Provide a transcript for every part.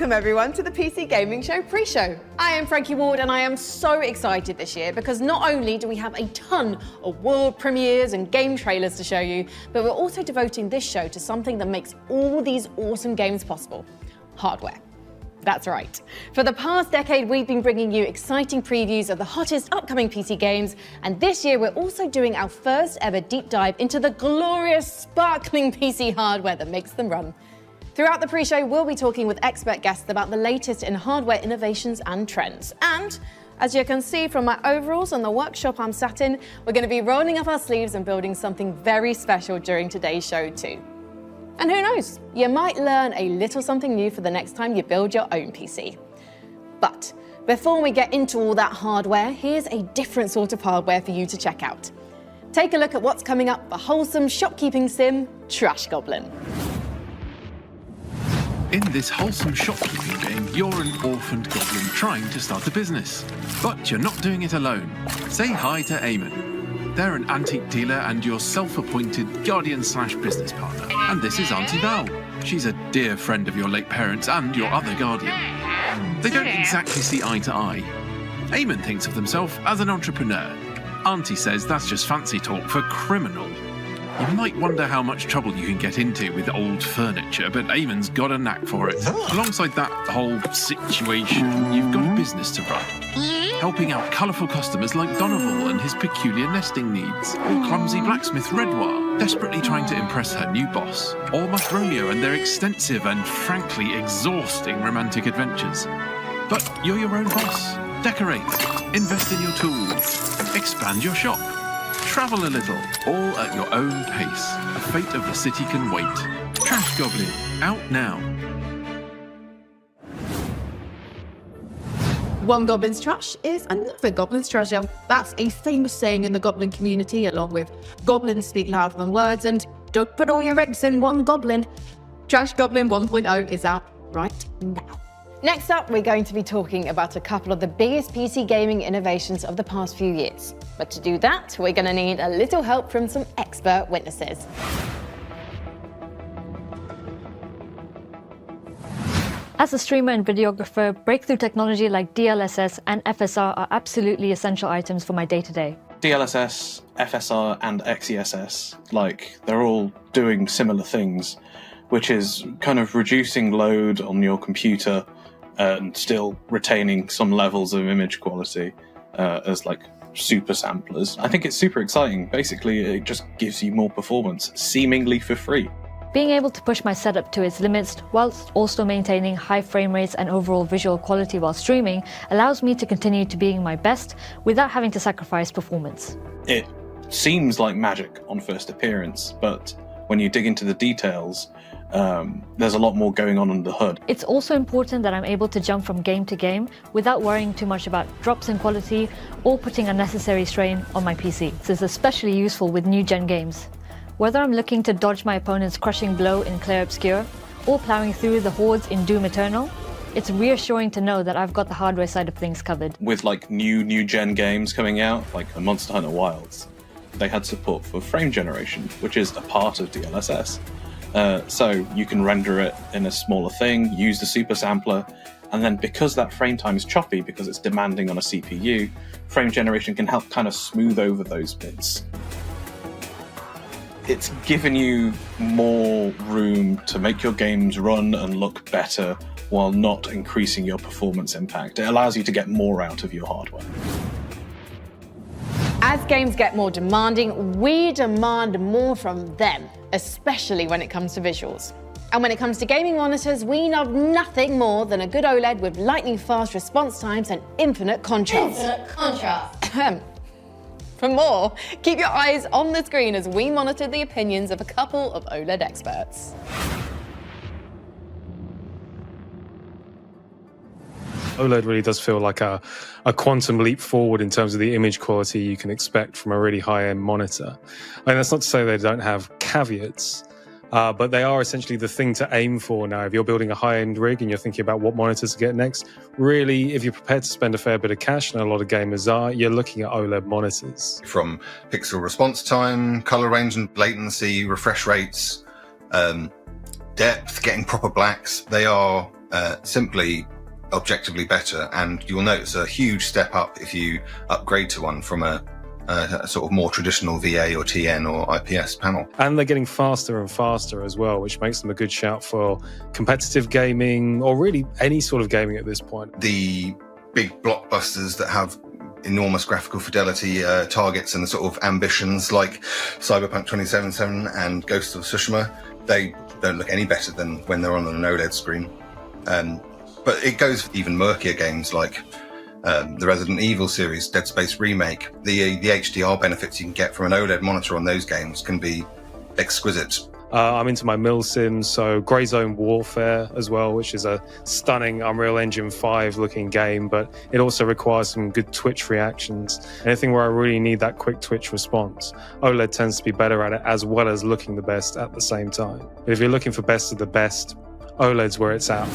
Welcome everyone to the PC Gaming Show pre-show. I am Frankie Ward and I am so excited this year because not only do we have a ton of world premieres and game trailers to show you, but we're also devoting this show to something that makes all these awesome games possible: hardware. That's right. For the past decade, we've been bringing you exciting previews of the hottest upcoming PC games, and this year we're also doing our first ever deep dive into the glorious, sparkling PC hardware that makes them run. Throughout the pre-show, we'll be talking with expert guests about the latest in hardware innovations and trends. And as you can see from my overalls and the workshop I'm sat in, we're going to be rolling up our sleeves and building something very special during today's show too. And who knows, you might learn a little something new for the next time you build your own PC. But before we get into all that hardware, here's a different sort of hardware for you to check out. Take a look at what's coming up for wholesome shopkeeping sim, Trash Goblin. In this wholesome shopkeeping game, you're an orphaned goblin trying to start a business. But you're not doing it alone. Say hi to Eamon. They're an antique dealer and your self-appointed guardian/business partner. And this is Auntie Val. She's a dear friend of your late parents and your other guardian. They don't exactly see eye to eye. Eamon thinks of himself as an entrepreneur. Auntie says that's just fancy talk for criminal. You might wonder how much trouble you can get into with old furniture, but Eamon's got a knack for it. Alongside that whole situation, you've got a business to run, helping out colourful customers like Donoval and his peculiar nesting needs, or clumsy blacksmith Redwar, desperately trying to impress her new boss, or Mutt Romeo and their extensive and frankly exhausting romantic adventures. But you're your own boss. Decorate, invest in your tools, expand your shop, travel a little, all at your own pace. The fate of the city can wait. Trash Goblin, out now. One goblin's trash is another goblin's treasure. That's a famous saying in the goblin community, along with goblins speak louder than words and don't put all your eggs in one goblin. Trash Goblin 1.0 is out right now. Next up, we're going to be talking about a couple of the biggest PC gaming innovations of the past few years. But to do that, we're going to need a little help from some expert witnesses. As a streamer and videographer, breakthrough technology like DLSS and FSR are absolutely essential items for my day-to-day. DLSS, FSR, and XeSS, they're all doing similar things, which is kind of reducing load on your computer and still retaining some levels of image quality as super samplers. I think it's super exciting. Basically, it just gives you more performance, seemingly for free. Being able to push my setup to its limits whilst also maintaining high frame rates and overall visual quality while streaming allows me to continue to being my best without having to sacrifice performance. It seems like magic on first appearance, but when you dig into the details, there's a lot more going on under the hood. It's also important that I'm able to jump from game to game without worrying too much about drops in quality or putting unnecessary strain on my PC. This is especially useful with new-gen games. Whether I'm looking to dodge my opponent's crushing blow in Clair Obscur or ploughing through the hordes in Doom Eternal, it's reassuring to know that I've got the hardware side of things covered. With new-gen games coming out, like the Monster Hunter Wilds, they had support for frame generation, which is a part of DLSS. So you can render it in a smaller thing, use the super sampler, and then because that frame time is choppy, because it's demanding on a CPU, frame generation can help kind of smooth over those bits. It's given you more room to make your games run and look better while not increasing your performance impact. It allows you to get more out of your hardware. As games get more demanding, we demand more from them, especially when it comes to visuals. And when it comes to gaming monitors, we love nothing more than a good OLED with lightning-fast response times and infinite contrast. For more, keep your eyes on the screen as we monitor the opinions of a couple of OLED experts. OLED really does feel like a quantum leap forward in terms of the image quality you can expect from a really high-end monitor. And that's not to say they don't have caveats, but they are essentially the thing to aim for now. If you're building a high-end rig and you're thinking about what monitors to get next, really, if you're prepared to spend a fair bit of cash, and a lot of gamers are, you're looking at OLED monitors. From pixel response time, color range and latency, refresh rates, depth, getting proper blacks, they are simply objectively better, and you'll notice a huge step up if you upgrade to one from a sort of more traditional VA or TN or IPS panel. And they're getting faster and faster as well, which makes them a good shout for competitive gaming, or really any sort of gaming at this point. The big blockbusters that have enormous graphical fidelity targets and the sort of ambitions like Cyberpunk 2077 and Ghost of Tsushima, they don't look any better than when they're on an OLED screen. But it goes even murkier games like the Resident Evil series, Dead Space Remake. The HDR benefits you can get from an OLED monitor on those games can be exquisite. I'm into my mill sims, so Grey Zone Warfare as well, which is a stunning Unreal Engine 5 looking game, but it also requires some good twitch reactions. Anything where I really need that quick twitch response, OLED tends to be better at it, as well as looking the best at the same time. If you're looking for best of the best, OLED's where it's at.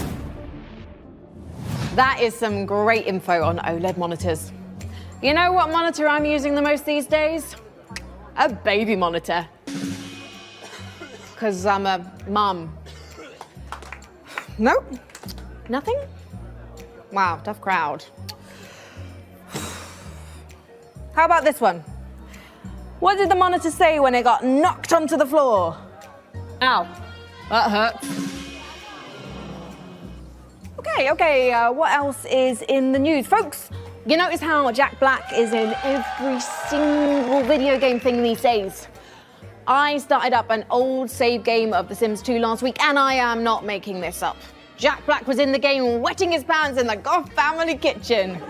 That is some great info on OLED monitors. You know what monitor I'm using the most these days? A baby monitor. Because I'm a mum. Nope. Nothing? Wow, tough crowd. How about this one? What did the monitor say when it got knocked onto the floor? Ow, that hurts. Okay, what else is in the news? Folks, you notice how Jack Black is in every single video game thing these days? I started up an old save game of The Sims 2 last week, and I am not making this up. Jack Black was in the game wetting his pants in the Goff family kitchen.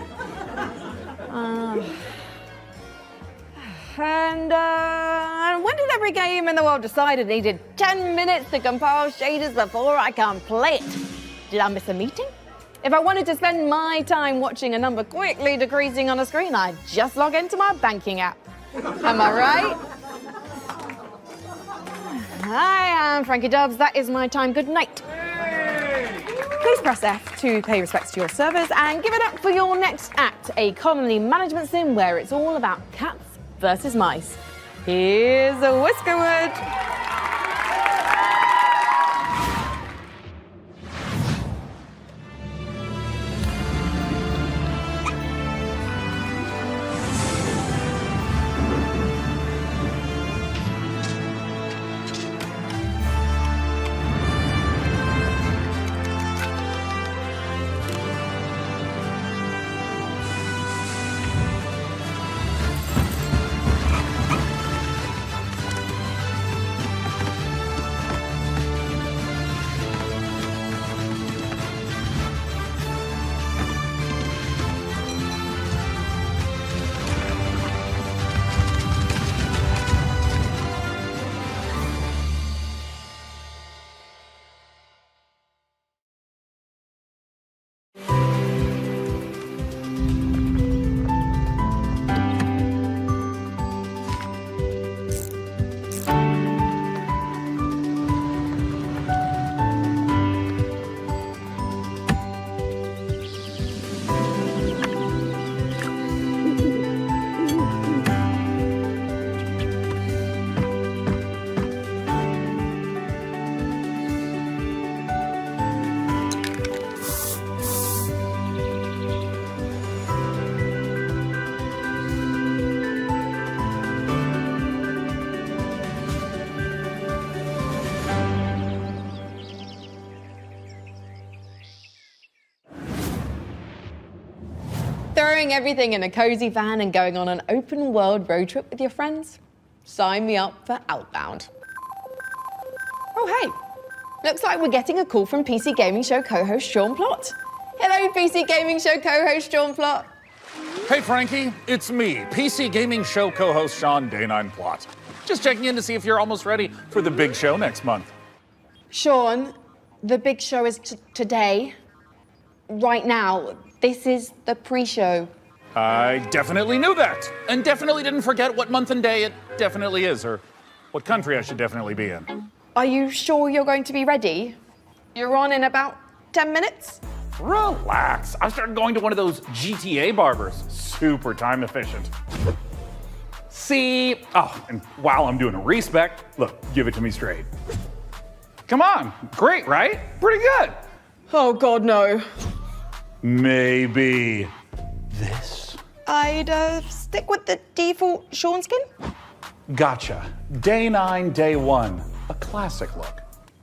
And when did every game in the world decide it needed 10 minutes to compile shaders before I can play it? Did I miss a meeting? If I wanted to spend my time watching a number quickly decreasing on a screen, I'd just log into my banking app. Am I right? I am Frankie Dubs. That is my time. Good night. Please press F to pay respects to your servers and give it up for your next act, a colony management sim where it's all about cats versus mice. Here's a Whiskerwood. Throwing everything in a cozy van and going on an open world road trip with your friends? Sign me up for Outbound. Oh, hey, looks like we're getting a call from PC Gaming Show co-host Sean Plott. Hello, PC Gaming Show co-host Sean Plott. Hey, Frankie, it's me, PC Gaming Show co-host Sean Day9 Plott. Just checking in to see if you're almost ready for the big show next month. Sean, the big show is today, right now. This is the pre-show. I definitely knew that, and definitely didn't forget what month and day it definitely is, or what country I should definitely be in. Are you sure you're going to be ready? You're on in about 10 minutes? Relax. I started going to one of those GTA barbers. Super time efficient. See, oh, and while I'm doing a respec, look, give it to me straight. Come on, great, right? Pretty good. Oh God, no. Maybe this? I'd stick with the default Sean skin. Gotcha. Day 9, day 1. A classic look.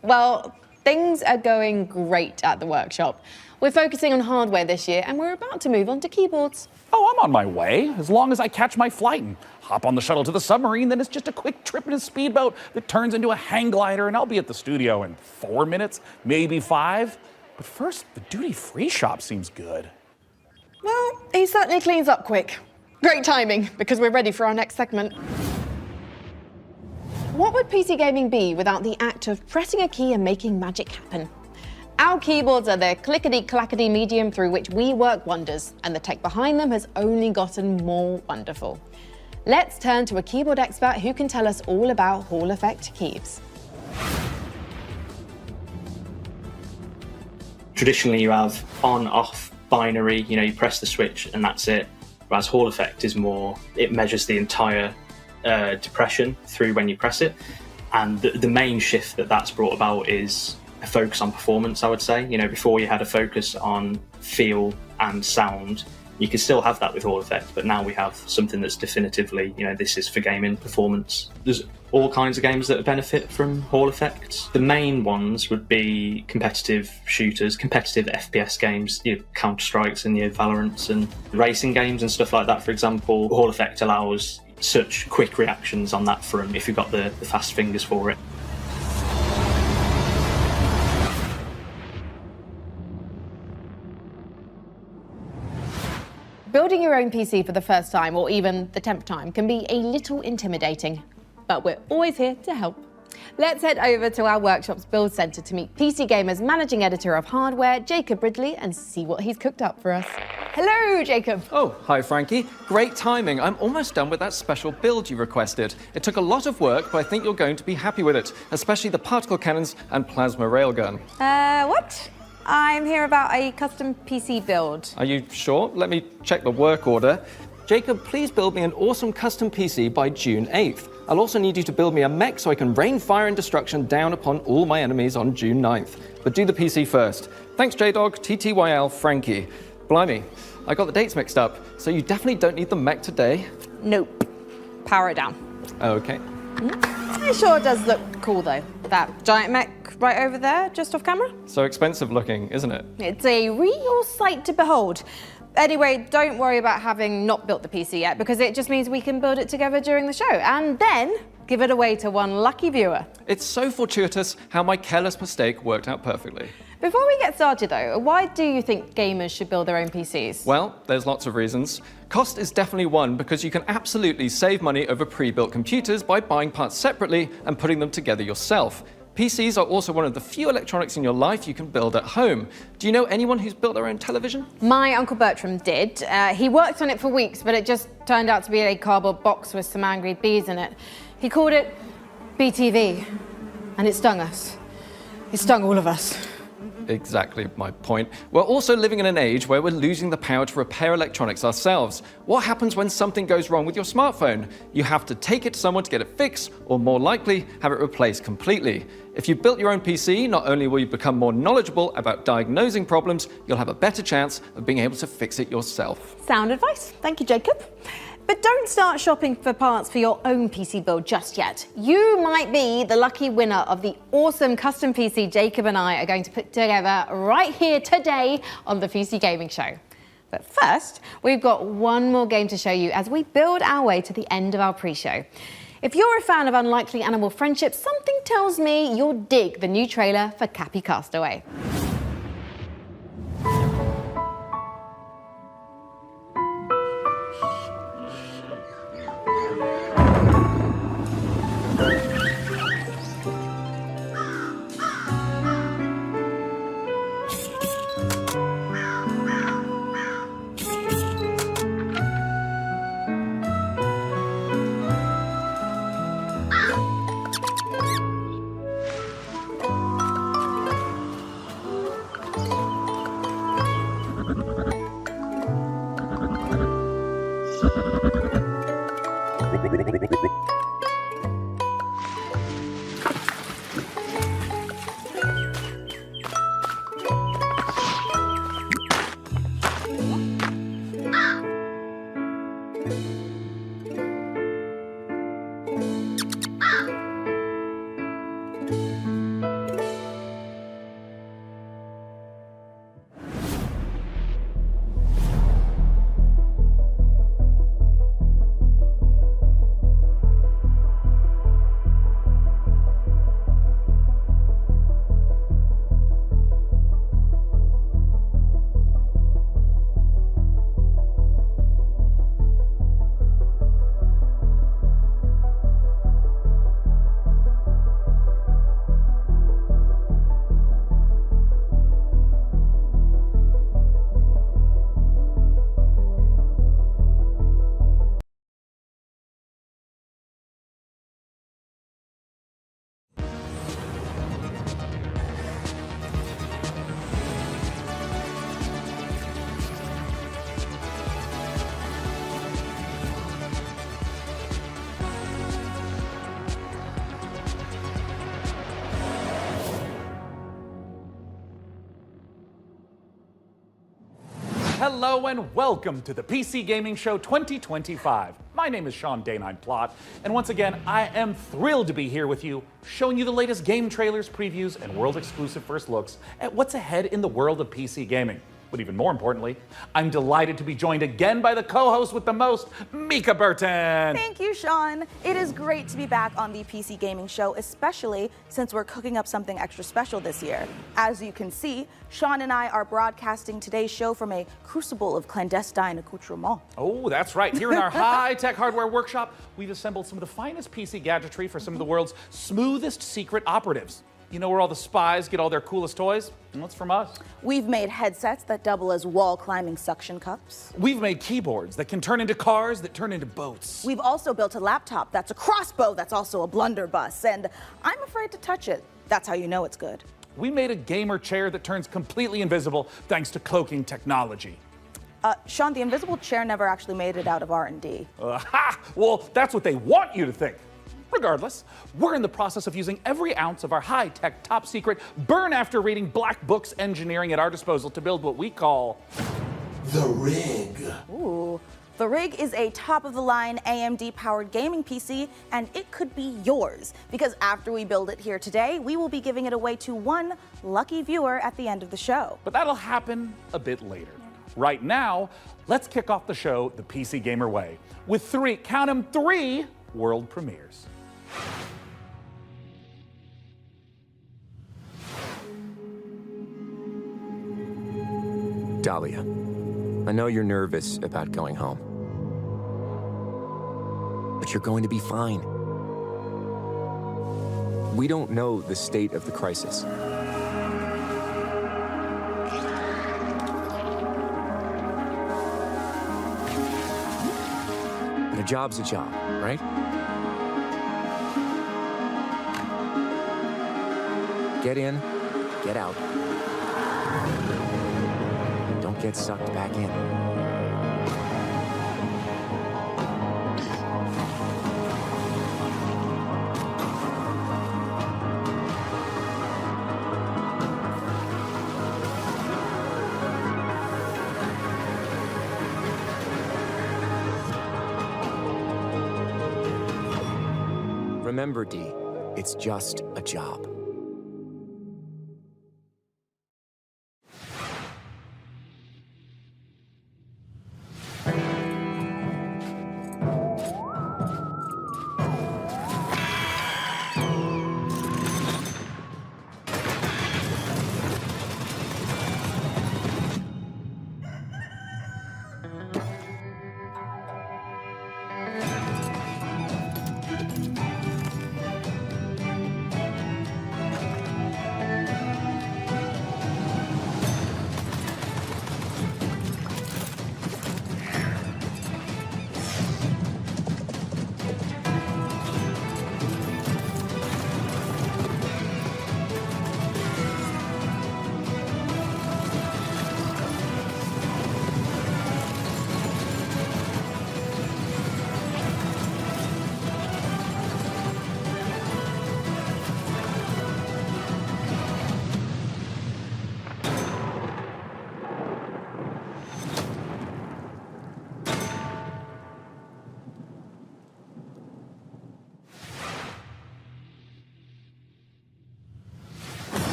Well, things are going great at the workshop. We're focusing on hardware this year, and we're about to move on to keyboards. Oh, I'm on my way. As long as I catch my flight and hop on the shuttle to the submarine, then it's just a quick trip in a speedboat that turns into a hang glider, and I'll be at the studio in 4 minutes, maybe 5. But first, the duty-free shop seems good. Well, he certainly cleans up quick. Great timing, because we're ready for our next segment. What would PC gaming be without the act of pressing a key and making magic happen? Our keyboards are the clickety-clackety medium through which we work wonders, and the tech behind them has only gotten more wonderful. Let's turn to a keyboard expert who can tell us all about Hall effect keys. Traditionally, you have on-off binary, you press the switch and that's it. Whereas Hall effect is more, it measures the entire depression through when you press it. And the main shift that's brought about is a focus on performance, I would say. Before you had a focus on feel and sound. You can still have that with Hall effect, but now we have something that's definitively, this is for gaming performance. There's all kinds of games that benefit from Hall effects. The main ones would be competitive shooters, competitive FPS games, your Counter-Strikes and your Valorants, and racing games and stuff like that, for example. Hall effect allows such quick reactions on that front if you've got the fast fingers for it. Building your own PC for the first time, or even the 10th time, can be a little intimidating, but we're always here to help. Let's head over to our workshop's build centre to meet PC Gamer's managing editor of hardware, Jacob Ridley, and see what he's cooked up for us. Hello, Jacob. Oh, hi, Frankie. Great timing. I'm almost done with that special build you requested. It took a lot of work, but I think you're going to be happy with it, especially the particle cannons and plasma railgun. What? I'm here about a custom PC build. Are you sure? Let me check the work order. Jacob, please build me an awesome custom PC by June 8th. I'll also need you to build me a mech so I can rain fire and destruction down upon all my enemies on June 9th. But do the PC first. Thanks, JDog, TTYL, Frankie. Blimey, I got the dates mixed up, so you definitely don't need the mech today? Nope. Power it down. Okay. It sure does look cool, though. That giant mech right over there, just off camera. So expensive looking, isn't it? It's a real sight to behold. Anyway, don't worry about having not built the PC yet, because it just means we can build it together during the show, and then give it away to one lucky viewer. It's so fortuitous how my careless mistake worked out perfectly. Before we get started though, why do you think gamers should build their own PCs? Well, there's lots of reasons. Cost is definitely one, because you can absolutely save money over pre-built computers by buying parts separately and putting them together yourself. PCs are also one of the few electronics in your life you can build at home. Do you know anyone who's built their own television? My Uncle Bertram did. He worked on it for weeks, but it just turned out to be a cardboard box with some angry bees in it. He called it BTV, and it stung us. It stung all of us. Exactly my point. We're also living in an age where we're losing the power to repair electronics ourselves. What happens when something goes wrong with your smartphone? You have to take it to someone to get it fixed, or more likely, have it replaced completely. If you built your own PC, not only will you become more knowledgeable about diagnosing problems, you'll have a better chance of being able to fix it yourself. Sound advice. Thank you, Jacob. But don't start shopping for parts for your own PC build just yet. You might be the lucky winner of the awesome custom PC Jacob and I are going to put together right here today on the PC Gaming Show. But first, we've got one more game to show you as we build our way to the end of our pre-show. If you're a fan of Unlikely Animal Friendship, something tells me you'll dig the new trailer for Cappy Castaway. Hello and welcome to the PC Gaming Show 2025. My name is Sean Dane, I'm Plott, and once again, I am thrilled to be here with you, showing you the latest game trailers, previews, and world-exclusive first looks at what's ahead in the world of PC gaming. But even more importantly, I'm delighted to be joined again by the co-host with the most, Mica Burton. Thank you, Sean. It is great to be back on the PC Gaming Show, especially since we're cooking up something extra special this year. As you can see, Sean and I are broadcasting today's show from a crucible of clandestine accoutrements. Oh, that's right. Here in our high-tech hardware workshop, we've assembled some of the finest PC gadgetry for some of the world's smoothest secret operatives. You know where all the spies get all their coolest toys? Well, it's from us. We've made headsets that double as wall-climbing suction cups. We've made keyboards that can turn into cars that turn into boats. We've also built a laptop that's a crossbow that's also a blunderbuss, and I'm afraid to touch it. That's how you know it's good. We made a gamer chair that turns completely invisible thanks to cloaking technology. Sean, the invisible chair never actually made it out of R&D. Well, that's what they want you to think. Regardless, we're in the process of using every ounce of our high-tech, top-secret, burn-after-reading black books engineering at our disposal to build what we call the Rig. Ooh. The Rig is a top-of-the-line AMD-powered gaming PC, and it could be yours. Because after we build it here today, we will be giving it away to one lucky viewer at the end of the show. But that'll happen a bit later. Right now, let's kick off the show the PC Gamer way with three world premieres. Dahlia, I know you're nervous about going home, but you're going to be fine. We don't know the state of the crisis. But a job's a job, right? Get in, get out. Don't get sucked back in. Remember, Dee, it's just a job.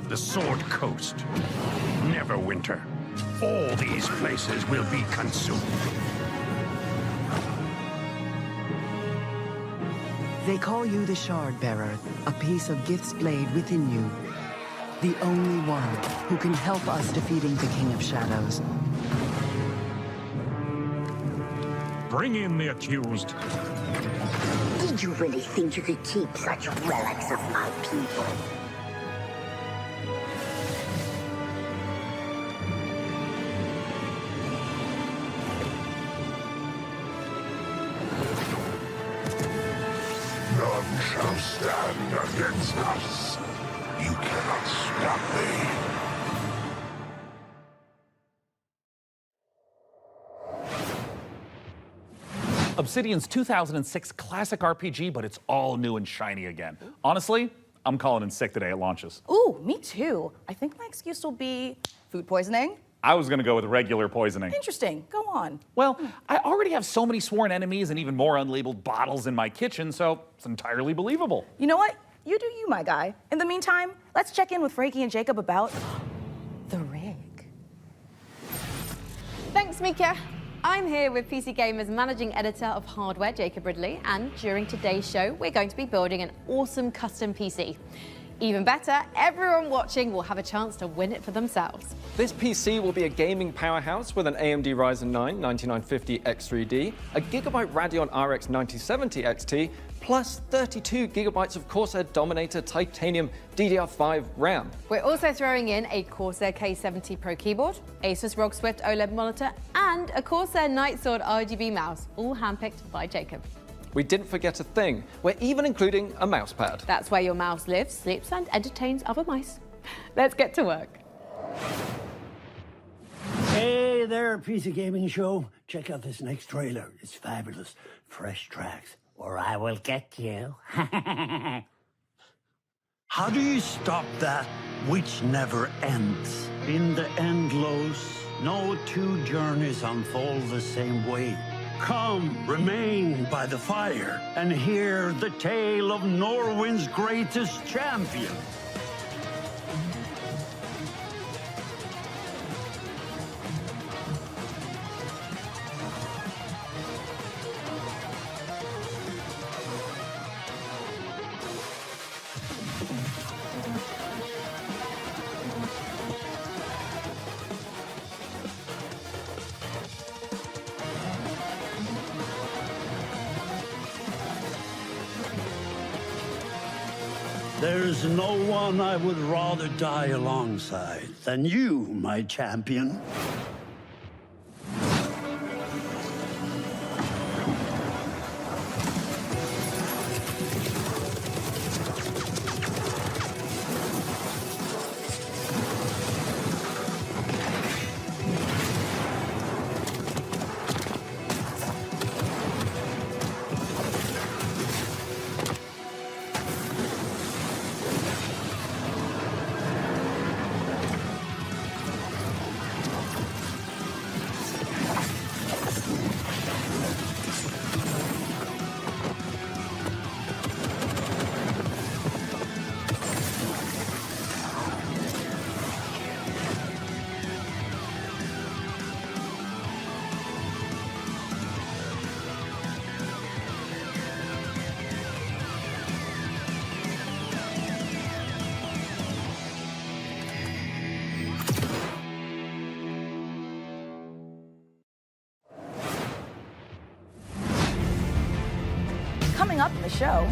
The Sword Coast, Neverwinter. All these places will be consumed. They call you the Shard Bearer, a piece of Gith's blade within you. The only one who can help us defeating the King of Shadows. Bring in the accused. Did you really think you could keep such relics of my people? None shall stand against us. You cannot stop me. Obsidian's 2006 classic RPG, but it's all new and shiny again. Honestly, I'm calling in sick the day it launches. Ooh, me too. I think my excuse will be food poisoning. I was gonna go with regular poisoning. Interesting. Go on. Well, I already have so many sworn enemies and even more unlabeled bottles in my kitchen, so it's entirely believable. You know what? You do you, my guy. In the meantime, let's check in with Frankie and Jacob about the rig. Thanks, Mica. I'm here with PC Gamer's managing editor of hardware, Jacob Ridley, and during today's show, we're going to be building an awesome custom PC. Even better, everyone watching will have a chance to win it for themselves. This PC will be a gaming powerhouse with an AMD Ryzen 9 9950 X3D, a Gigabyte Radeon RX 9070 XT, plus 32 gigabytes of Corsair Dominator Titanium DDR5 RAM. We're also throwing in a Corsair K70 Pro keyboard, Asus ROG Swift OLED monitor, and a Corsair Nightsword RGB mouse, all handpicked by Jacob. We didn't forget a thing. We're even including a mouse pad. That's where your mouse lives, sleeps, and entertains other mice. Let's get to work. Hey there, PC Gaming Show. Check out this next trailer. It's fabulous. Fresh tracks, or I will get you. How do you stop that which never ends? In the endless, no two journeys unfold the same way. Come, remain by the fire, and hear the tale of Norwind's greatest champion. There's no one I would rather die alongside than you, my champion. Coming up in the show,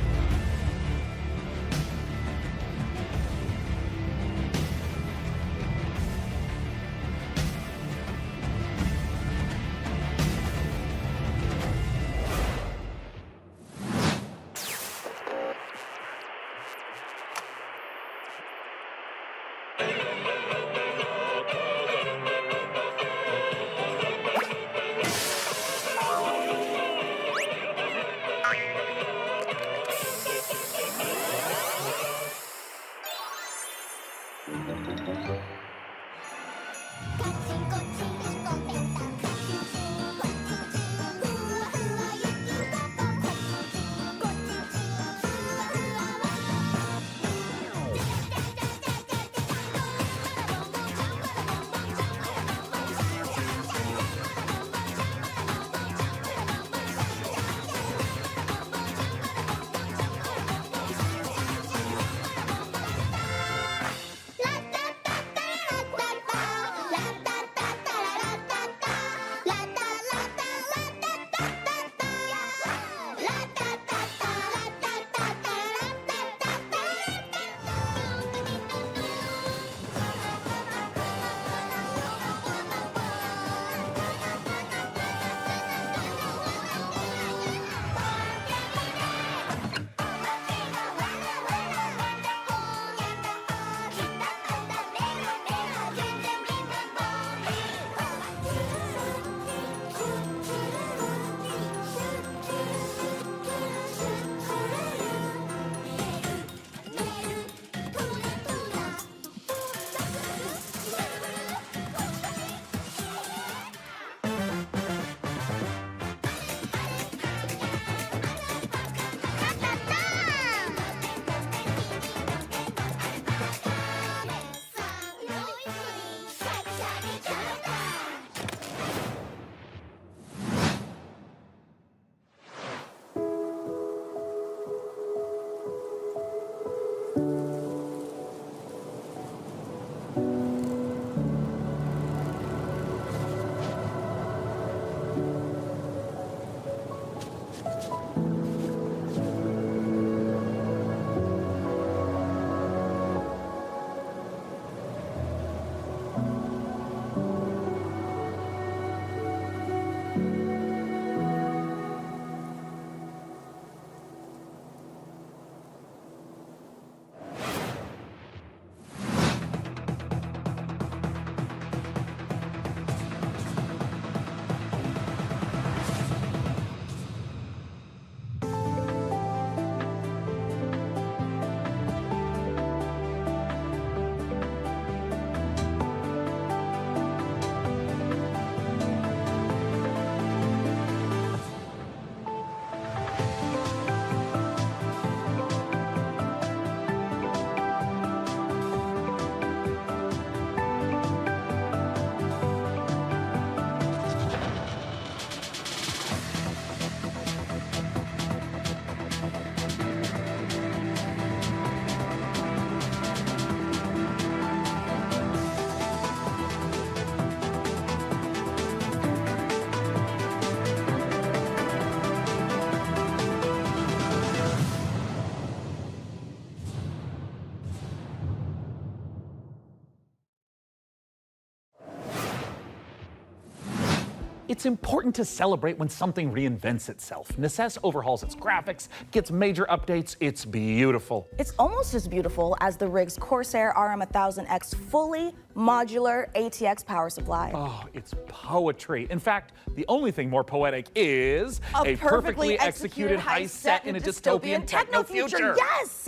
It's important to celebrate when something reinvents itself. Necess overhauls its graphics, gets major updates. It's beautiful. It's almost as beautiful as the rig's Corsair RM1000X fully modular ATX power supply. Oh, it's poetry. In fact, the only thing more poetic is a perfectly executed heist set in a dystopian techno future. Yes!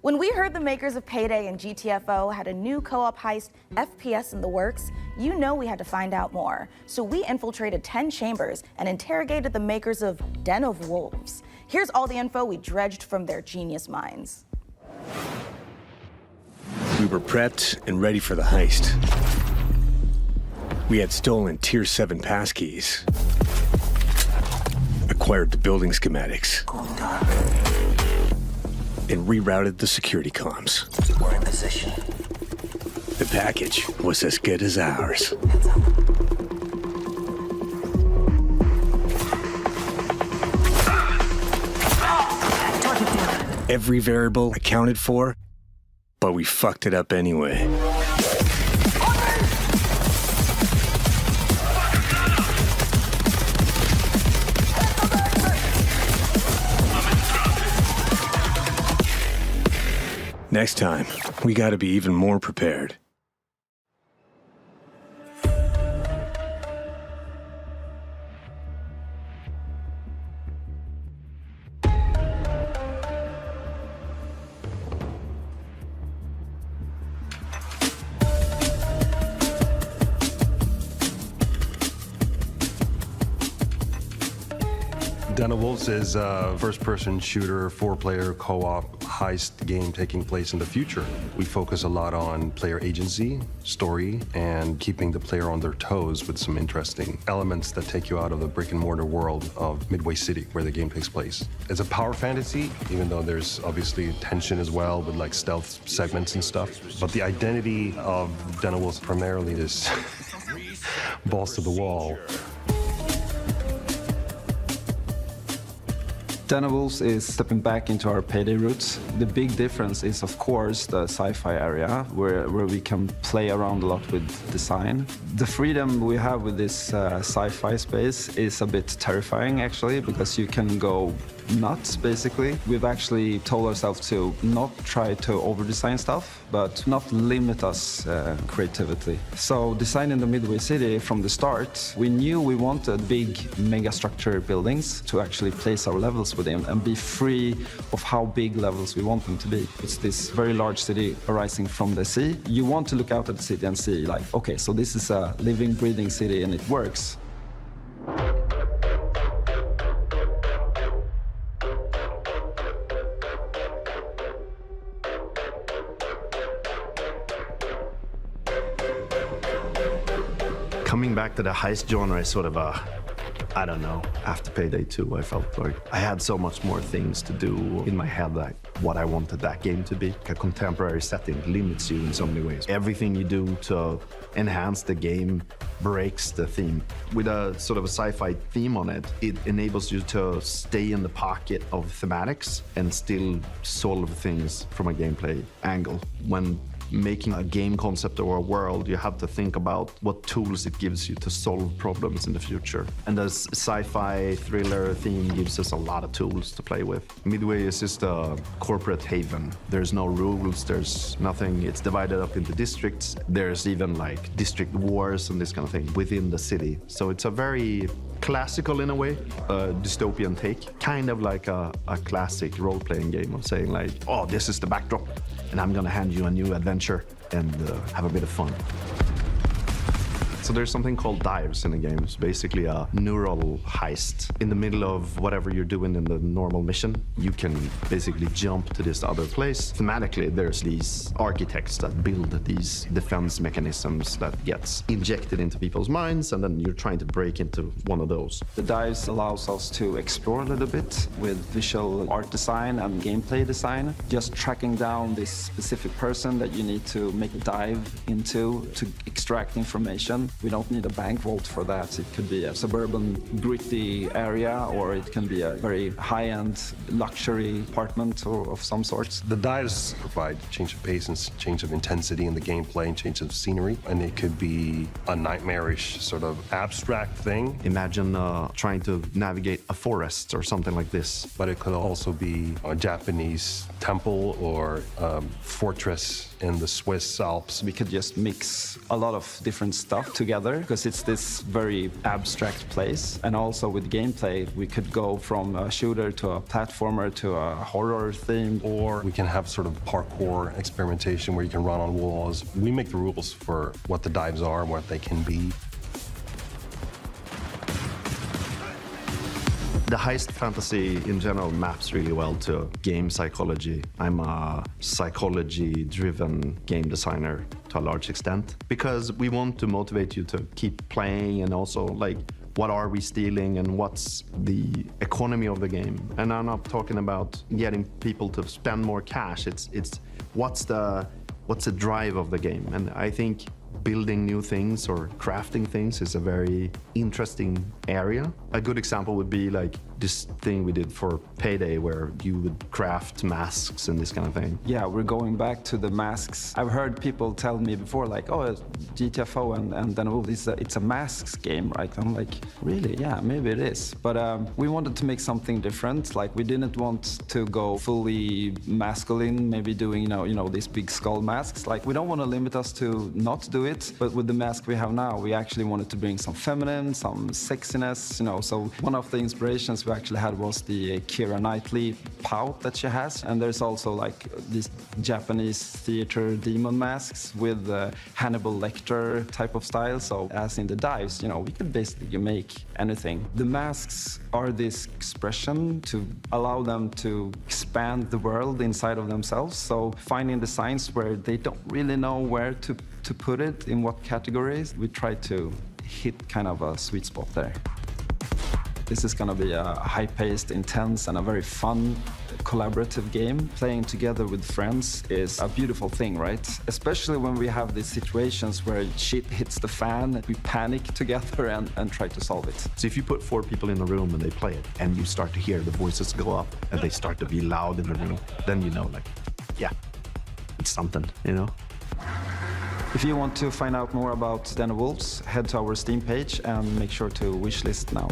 When we heard the makers of Payday and GTFO had a new co-op heist FPS in the works, you know we had to find out more. So we infiltrated 10 chambers and interrogated the makers of Den of Wolves. Here's all the info we dredged from their genius minds. We were prepped and ready for the heist. We had stolen Tier 7 passkeys, acquired the building schematics, and rerouted the security comms. We're in position. The package was as good as ours. Every variable accounted for, but we fucked it up anyway. Next time, we gotta be even more prepared. Den of Wolves is a first-person shooter, four-player co-op heist game taking place in the future. We focus a lot on player agency, story, and keeping the player on their toes with some interesting elements that take you out of the brick-and-mortar world of Midway City, where the game takes place. It's a power fantasy, even though there's obviously tension as well with like stealth segments and stuff. But the identity of Den of Wolves primarily is balls to the wall. Den of Wolves is stepping back into our Payday roots. The big difference is, of course, the sci-fi area, where we can play around a lot with design. The freedom we have with this sci-fi space is a bit terrifying, actually, because you can go nuts, basically. We've actually told ourselves to not try to over-design stuff, but not limit us creatively. So designing the Midway City from the start, we knew we wanted big mega-structure buildings to actually place our levels within and be free of how big levels we want them to be. It's this very large city arising from the sea. You want to look out at the city and see, like, okay, so this is a living, breathing city and it works. Coming back to the heist genre is sort of a, I don't know, after Payday 2, I felt like I had so much more things to do in my head, like what I wanted that game to be. A contemporary setting limits you in so many ways. Everything you do to enhance the game breaks the theme. With a sort of a sci-fi theme on it, it enables you to stay in the pocket of thematics and still solve things from a gameplay angle. When making a game concept or a world, you have to think about what tools it gives you to solve problems in the future. And the sci-fi thriller theme gives us a lot of tools to play with. Midway is just a corporate haven. There's no rules, there's nothing. It's divided up into districts. There's even like district wars and this kind of thing within the city. So it's a very classical, in a way, a dystopian take. Kind of like a classic role-playing game of saying like, oh, this is the backdrop, and I'm gonna hand you a new adventure and have a bit of fun. So there's something called dives in the game. It's basically a neural heist. In the middle of whatever you're doing in the normal mission, you can basically jump to this other place. Thematically, there's these architects that build these defense mechanisms that gets injected into people's minds, and then you're trying to break into one of those. The dives allows us to explore a little bit with visual art design and gameplay design. Just tracking down this specific person that you need to make a dive into to extract information. We don't need a bank vault for that. It could be a suburban, gritty area, or it can be a very high-end luxury apartment or of some sort. The dives provide change of pace and change of intensity in the gameplay and change of scenery, and it could be a nightmarish sort of abstract thing. Imagine trying to navigate a forest or something like this. But it could also be a Japanese temple or fortress in the Swiss Alps. We could just mix a lot of different stuff together because it's this very abstract place. And also with gameplay, we could go from a shooter to a platformer to a horror theme. Or we can have sort of parkour experimentation where you can run on walls. We make the rules for what the dives are and what they can be. The heist fantasy in general maps really well to game psychology. I'm a psychology-driven game designer to a large extent because we want to motivate you to keep playing, and also like what are we stealing and what's the economy of the game. And I'm not talking about getting people to spend more cash. It's what's the drive of the game. And I think building new things or crafting things is a very interesting area. A good example would be like this thing we did for Payday where you would craft masks and this kind of thing. Yeah, we're going back to the masks. I've heard people tell me before like, oh, GTFO and then it's a masks game, right? I'm like, really? Yeah, maybe it is. But we wanted to make something different. Like we didn't want to go fully masculine, maybe doing, you know, these big skull masks. Like we don't want to limit us to not do it, but with the mask we have now, we actually wanted to bring some feminine, some sexiness, you know. So one of the inspirations we actually had was the Keira Knightley pout that she has. And there's also like these Japanese theater demon masks with Hannibal Lecter type of style. So as in the dives, you know, we could basically make anything. The masks are this expression to allow them to expand the world inside of themselves. So finding designs where they don't really know where to put it, in what categories, we try to hit kind of a sweet spot there. This is going to be a high-paced, intense, and a very fun, collaborative game. Playing together with friends is a beautiful thing, right? Especially when we have these situations where shit hits the fan, we panic together and try to solve it. So if you put 4 people in a room and they play it, and you start to hear the voices go up, and they start to be loud in the room, then you know, like, yeah, it's something, you know? If you want to find out more about Den of Wolves, head to our Steam page and make sure to wishlist now.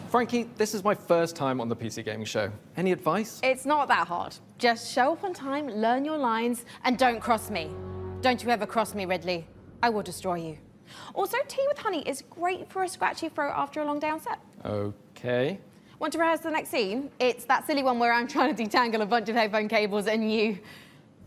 Frankie, this is my first time on the PC Gaming Show. Any advice? It's not that hard. Just show up on time, learn your lines, and don't cross me. Don't you ever cross me, Ridley. I will destroy you. Also, tea with honey is great for a scratchy throat after a long day on set. Okay. Want to rehearse the next scene? It's that silly one where I'm trying to detangle a bunch of headphone cables and you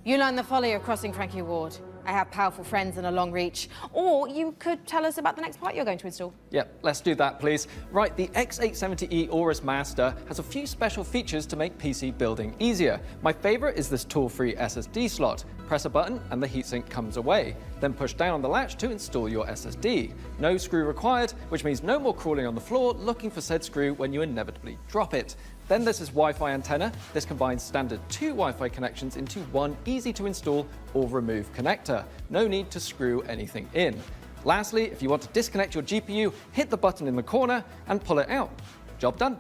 learn the folly of crossing Frankie Ward. I have powerful friends and a long reach. Or you could tell us about the next part you're going to install. Yep, let's do that, please. Right, the X870E Aorus Master has a few special features to make PC building easier. My favorite is this tool-free SSD slot. Press a button and the heatsink comes away. Then push down on the latch to install your SSD. No screw required, which means no more crawling on the floor looking for said screw when you inevitably drop it. Then there's this Wi-Fi antenna. This combines standard 2 Wi-Fi connections into one easy-to-install or remove connector. No need to screw anything in. Lastly, if you want to disconnect your GPU, hit the button in the corner and pull it out. Job done.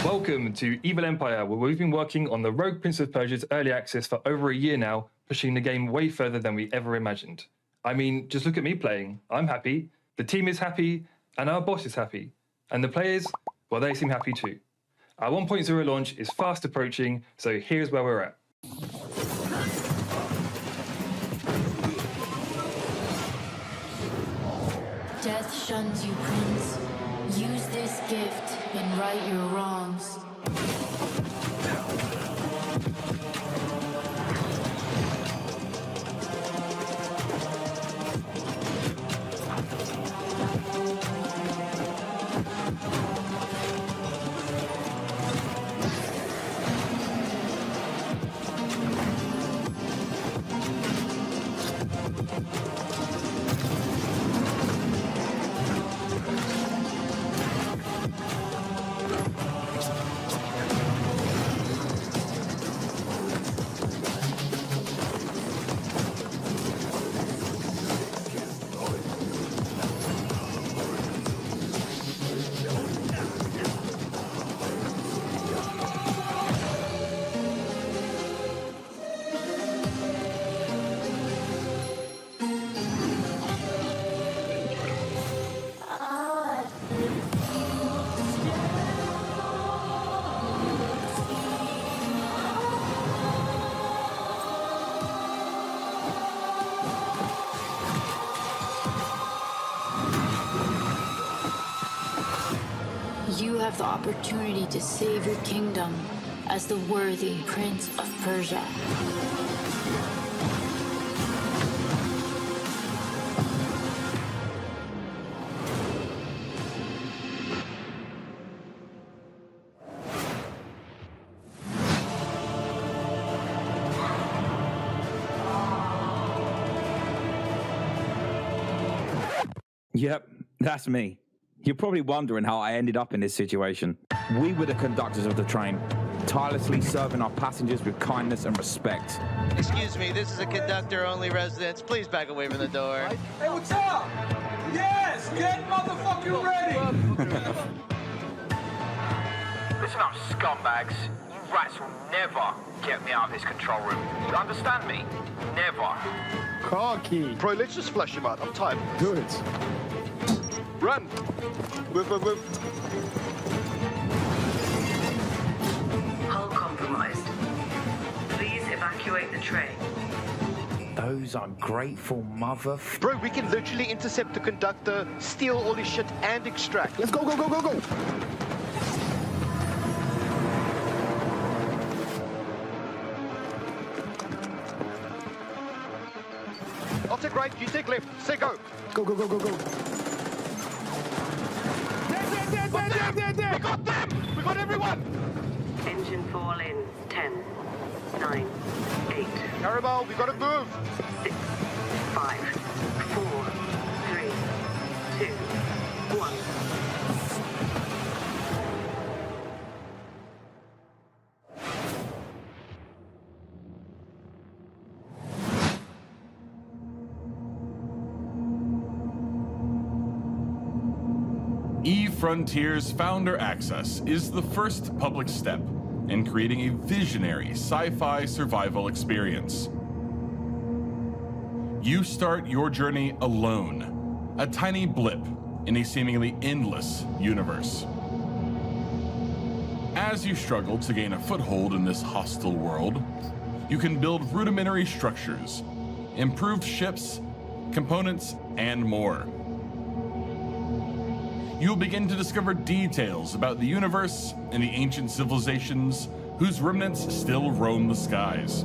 Welcome to Evil Empire, where we've been working on the Rogue Prince of Persia's early access for over a year now, pushing the game way further than we ever imagined. I mean, just look at me playing. I'm happy, the team is happy, and our boss is happy. And the players, well, they seem happy too. Our 1.0 launch is fast approaching, so here's where we're at. Death shuns you, Prince. Use this gift and right your wrongs. You have the opportunity to save your kingdom as the worthy Prince of Persia. Yep, that's me. You're probably wondering how I ended up in this situation. We were the conductors of the train, tirelessly serving our passengers with kindness and respect. Excuse me, this is a conductor-only residence. Please back away from the door. Hey, what's up? Yes, get motherfucking ready! Listen up, scumbags. You rats will never get me out of this control room. You understand me? Never. Car key. Bro, let's just flush him out. I'm tired. Do it. Run! Move, move, move. Hull compromised. Please evacuate the train. Those ungrateful mother... Bro, we can literally intercept the conductor, steal all his shit, and extract. Let's go, go, go, go, go! I'll take right, you take left. Say go. Go, go, go, go, go. There. We got them! We got everyone! Engine fall in 10, 9, 8. Carabao, we gotta move! 6, 5, 4, 3, 2, 1. eFrontier's Founder Access is the first public step in creating a visionary sci-fi survival experience. You start your journey alone, a tiny blip in a seemingly endless universe. As you struggle to gain a foothold in this hostile world, you can build rudimentary structures, improved ships, components, and more. You'll begin to discover details about the universe and the ancient civilizations whose remnants still roam the skies.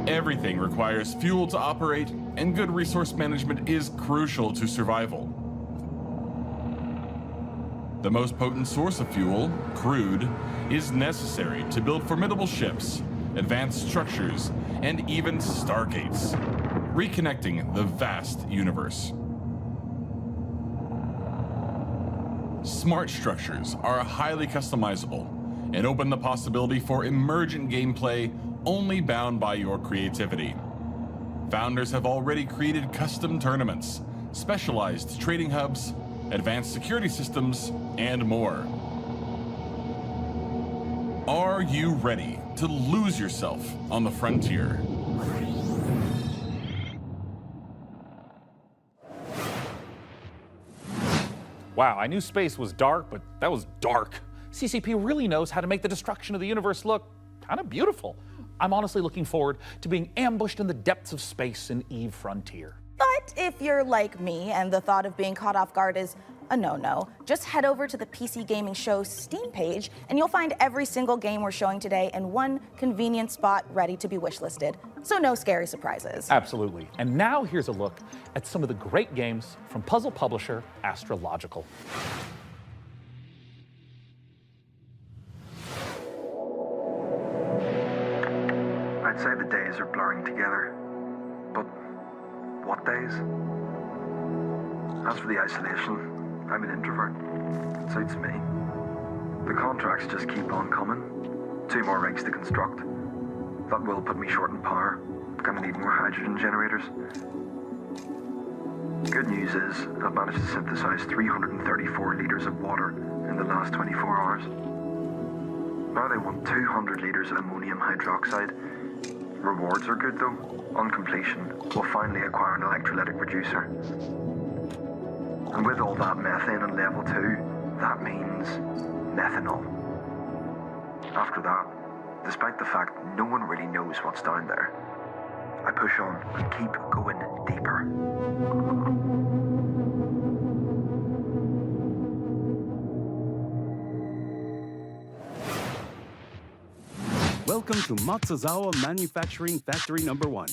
Everything requires fuel to operate, and good resource management is crucial to survival. The most potent source of fuel, crude, is necessary to build formidable ships, advanced structures, and even stargates, reconnecting the vast universe. Smart structures are highly customizable and open the possibility for emergent gameplay only bound by your creativity. Founders have already created custom tournaments, specialized trading hubs, advanced security systems, and more. Are you ready to lose yourself on the frontier? Wow, I knew space was dark, but that was dark. CCP really knows how to make the destruction of the universe look kind of beautiful. I'm honestly looking forward to being ambushed in the depths of space in EVE Frontier. But if you're like me and the thought of being caught off guard is a no-no, just head over to the PC Gaming Show Steam page and you'll find every single game we're showing today in one convenient spot ready to be wishlisted. So no scary surprises. Absolutely. And now here's a look at some of the great games from puzzle publisher Astrological. I'd say the days are blurring together, but what days? As for the isolation, I'm an introvert. It suits me. The contracts just keep on coming. 2 more rigs to construct. That will put me short in power. Gonna need more hydrogen generators. Good news is, I've managed to synthesize 334 litres of water in the last 24 hours. Now they want 200 litres of ammonium hydroxide. Rewards are good though. On completion, we'll finally acquire an electrolytic reducer. And with all that methane on level 2, that means methanol. After that, despite the fact no one really knows what's down there, I push on and keep going deeper. Welcome to Matsuzawa Manufacturing Factory Number 1.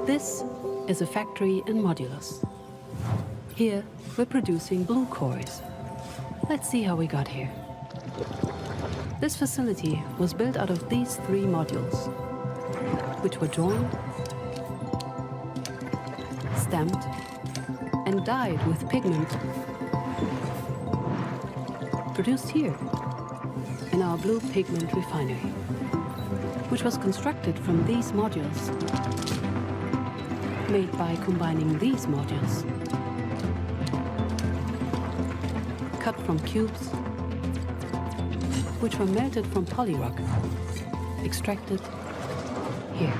This is a factory in Modulus. Here, we're producing blue cores. Let's see how we got here. This facility was built out of these 3 modules, which were drawn, stamped, and dyed with pigment. Produced here, in our blue pigment refinery, which was constructed from these modules, made by combining these modules, cut from cubes, which were melted from polyrock, extracted here.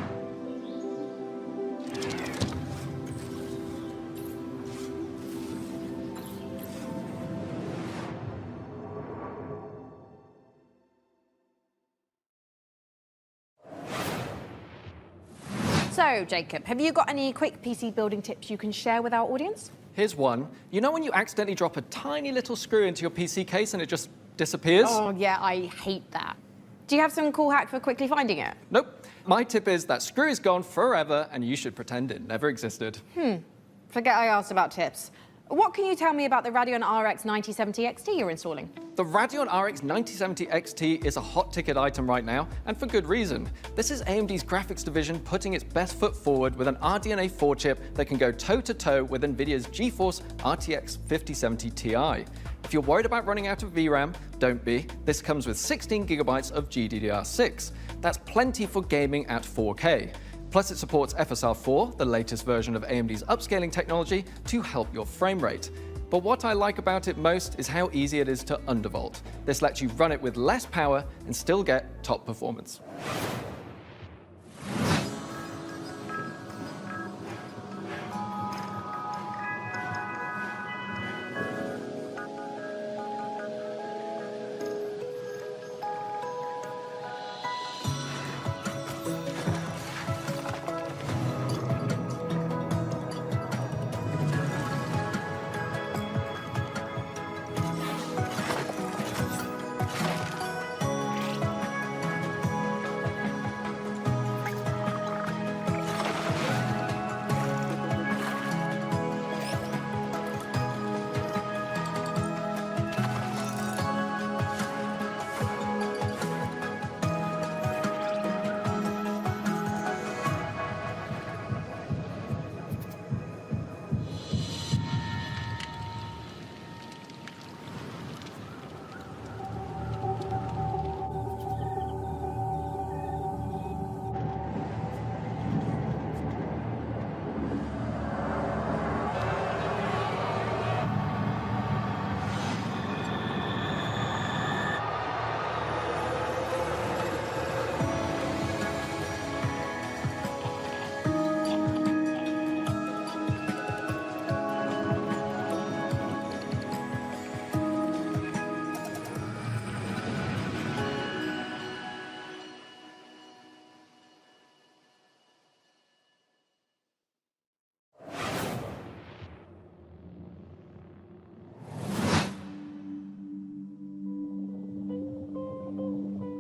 So, Jacob, have you got any quick PC building tips you can share with our audience? Here's one. You know when you accidentally drop a tiny little screw into your PC case and it just disappears? Oh, yeah, I hate that. Do you have some cool hack for quickly finding it? Nope. My tip is that screw is gone forever and you should pretend it never existed. Forget I asked about tips. What can you tell me about the Radeon RX 9070 XT you're installing? The Radeon RX 9070 XT is a hot ticket item right now, and for good reason. This is AMD's graphics division putting its best foot forward with an RDNA 4 chip that can go toe-to-toe with NVIDIA's GeForce RTX 5070 Ti. If you're worried about running out of VRAM, don't be. This comes with 16 gigabytes of GDDR6. That's plenty for gaming at 4K. Plus, it supports FSR4, the latest version of AMD's upscaling technology, to help your frame rate. But what I like about it most is how easy it is to undervolt. This lets you run it with less power and still get top performance.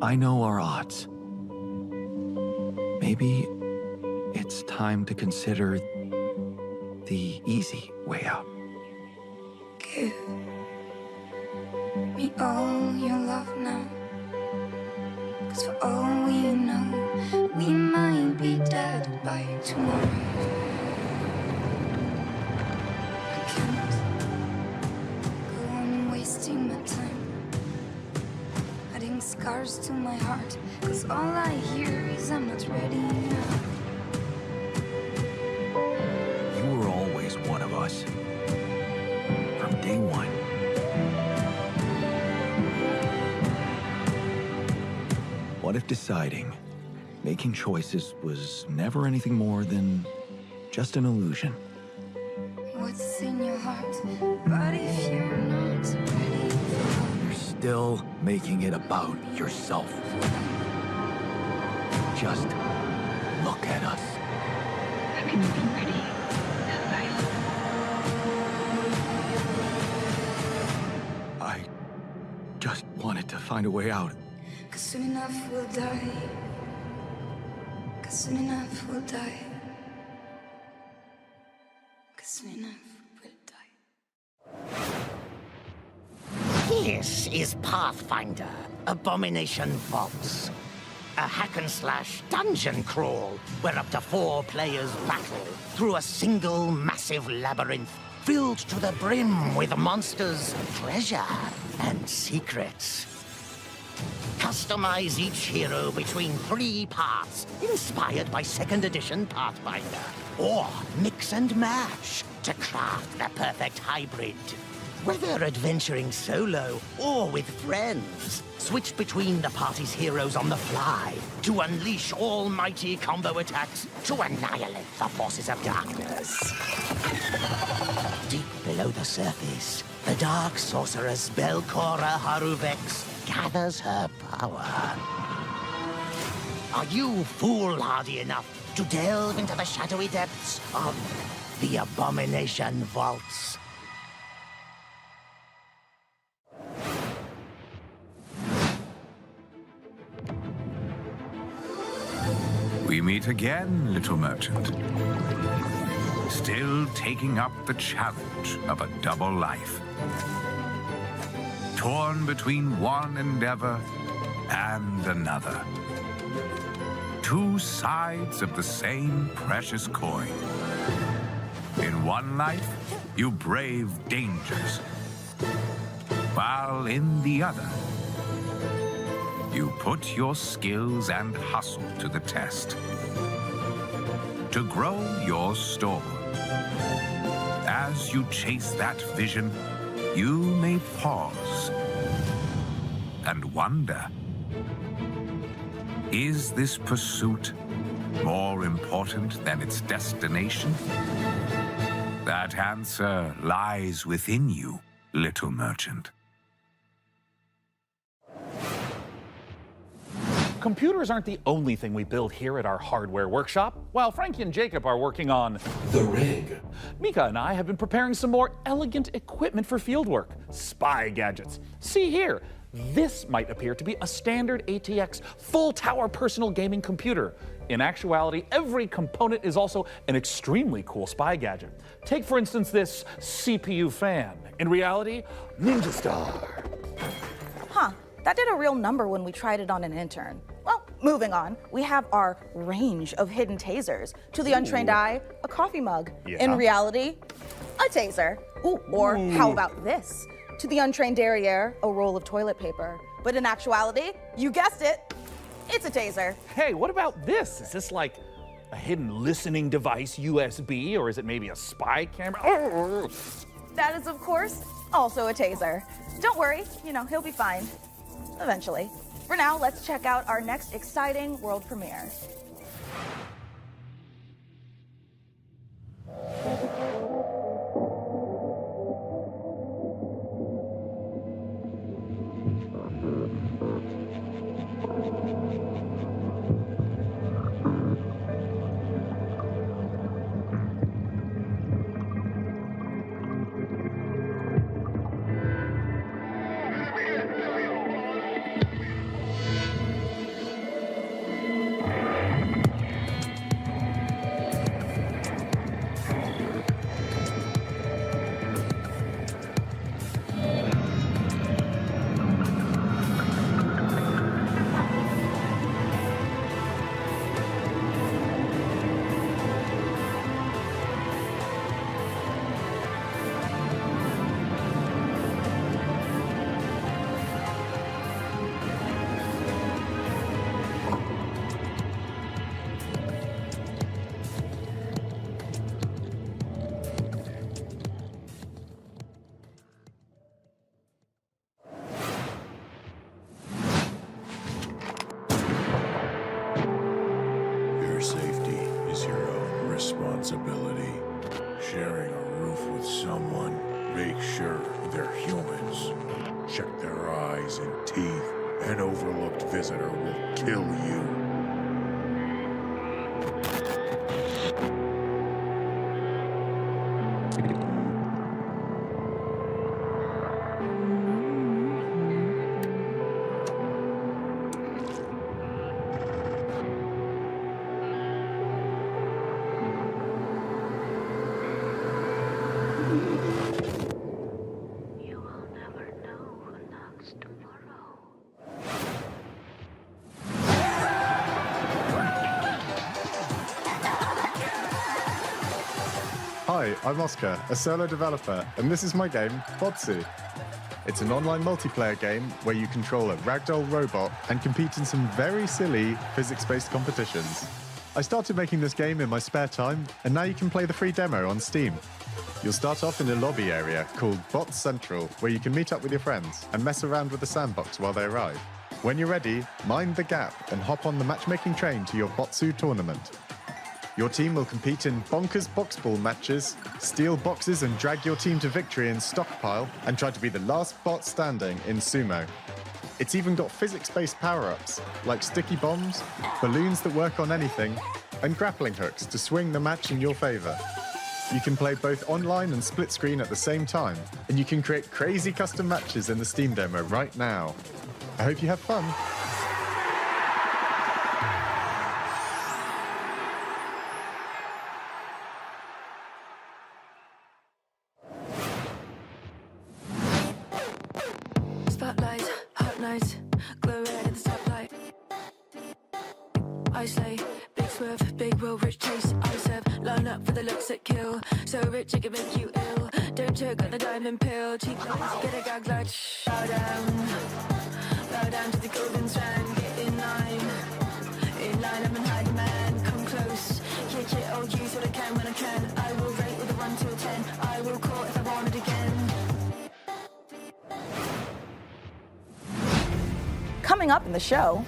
I know our odds. Maybe it's time to consider the easy way out. Give me all your love now. 'Cause for all we know, we might be dead by tomorrow. I can't go on wasting my time, adding scars to my heart. 'Cause all I hear is I'm not ready now. You were always one of us. From day one. What if deciding, making choices was never anything more than just an illusion? What's in your heart? But if you're not ready, You're still making it about yourself. Just look at us. how can you be ready? I just wanted to find a way out. 'Cause soon enough we'll die. 'Cause soon enough we'll die. 'Cause soon enough we'll die. This is Pathfinder, Abomination Vaults. A hack-and-slash dungeon crawl where up to 4 players battle through a single massive labyrinth filled to the brim with monsters, treasure, and secrets. Customize each hero between 3 paths, inspired by 2nd edition Pathfinder. Or mix and match to craft the perfect hybrid. Whether adventuring solo or with friends, switch between the party's heroes on the fly to unleash almighty combo attacks to annihilate the forces of darkness. Deep below the surface, the dark sorceress Belcora Haruvex gathers her power. Are you foolhardy enough to delve into the shadowy depths of the Abomination Vaults? We meet again, little merchant. Still taking up the challenge of a double life. Torn between one endeavor and another. 2 sides of the same precious coin. In one life, you brave dangers, while in the other, you put your skills and hustle to the test. To grow your store. As you chase that vision, you may pause and wonder, is this pursuit more important than its destination? That answer lies within you, little merchant. Computers aren't the only thing we build here at our hardware workshop. While Frankie and Jacob are working on the rig, Mica and I have been preparing some more elegant equipment for fieldwork, spy gadgets. See here, this might appear to be a standard ATX full-tower personal gaming computer. In actuality, every component is also an extremely cool spy gadget. Take, for instance, this CPU fan. In reality, Ninja Star. Huh, that did a real number when we tried it on an intern. Well, moving on, we have our range of hidden tasers. To the untrained eye, a coffee mug. Yeah. In reality, a taser. Ooh, or how about this? To the untrained derriere, a roll of toilet paper. But in actuality, you guessed it, it's a taser. Hey, what about this? Is this like a hidden listening device, USB, or is it maybe a spy camera? That is, of course, also a taser. Don't worry, he'll be fine. Eventually. For now, let's check out our next exciting world premiere. Your safety is your own responsibility. Sharing a roof with someone, make sure they're humans. Check their eyes and teeth. An overlooked visitor will kill you. You will never know who Hi, I'm Oscar, a solo developer, and this is my game, Botsu. It's an online multiplayer game where you control a ragdoll robot and compete in some very silly physics-based competitions. I started making this game in my spare time, and now you can play the free demo on Steam. You'll start off in a lobby area called Bot Central, where you can meet up with your friends and mess around with the sandbox while they arrive. When you're ready, mind the gap and hop on the matchmaking train to your Botsu tournament. Your team will compete in bonkers boxball matches, steal boxes and drag your team to victory in Stockpile, and try to be the last bot standing in Sumo. It's even got physics-based power-ups, like sticky bombs, balloons that work on anything, and grappling hooks to swing the match in your favor. You can play both online and split screen at the same time, and you can create crazy custom matches in the Steam demo right now. I hope you have fun. Spotlight, hot night, glow red in the spotlight. I slay, big swerve, big roll, rich chase. I serve, line up for the looks that kill. So rich it can make you ill. Don't choke on the diamond pill. Cheap lights, get a gag light. Bow down to the golden strand. Get in line, I'm an hiding man. Come close, kick it, I'll use what I can when I can. I will rate with a 1 to a 10. I will call if I want it again. Coming up in the show,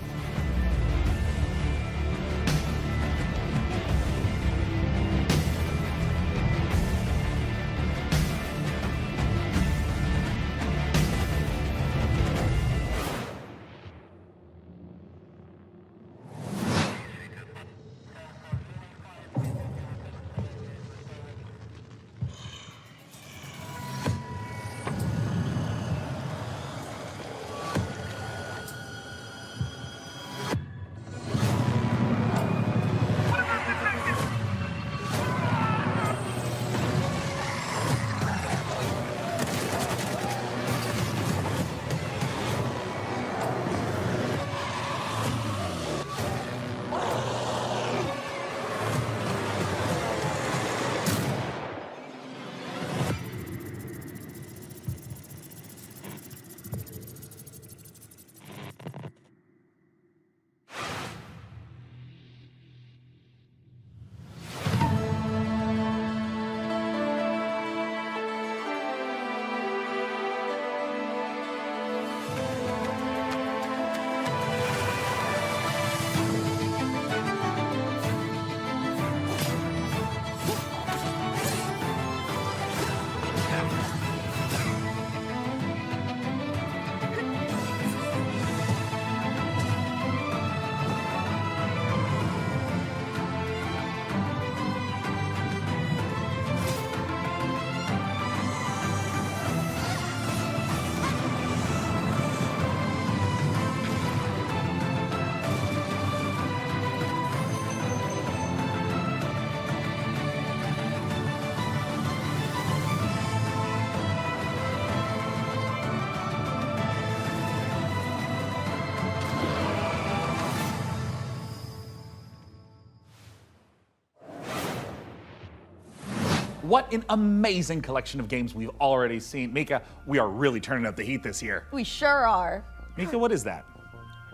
What an amazing collection of games we've already seen. Mica, we are really turning up the heat this year. we sure are. Mica, what is that?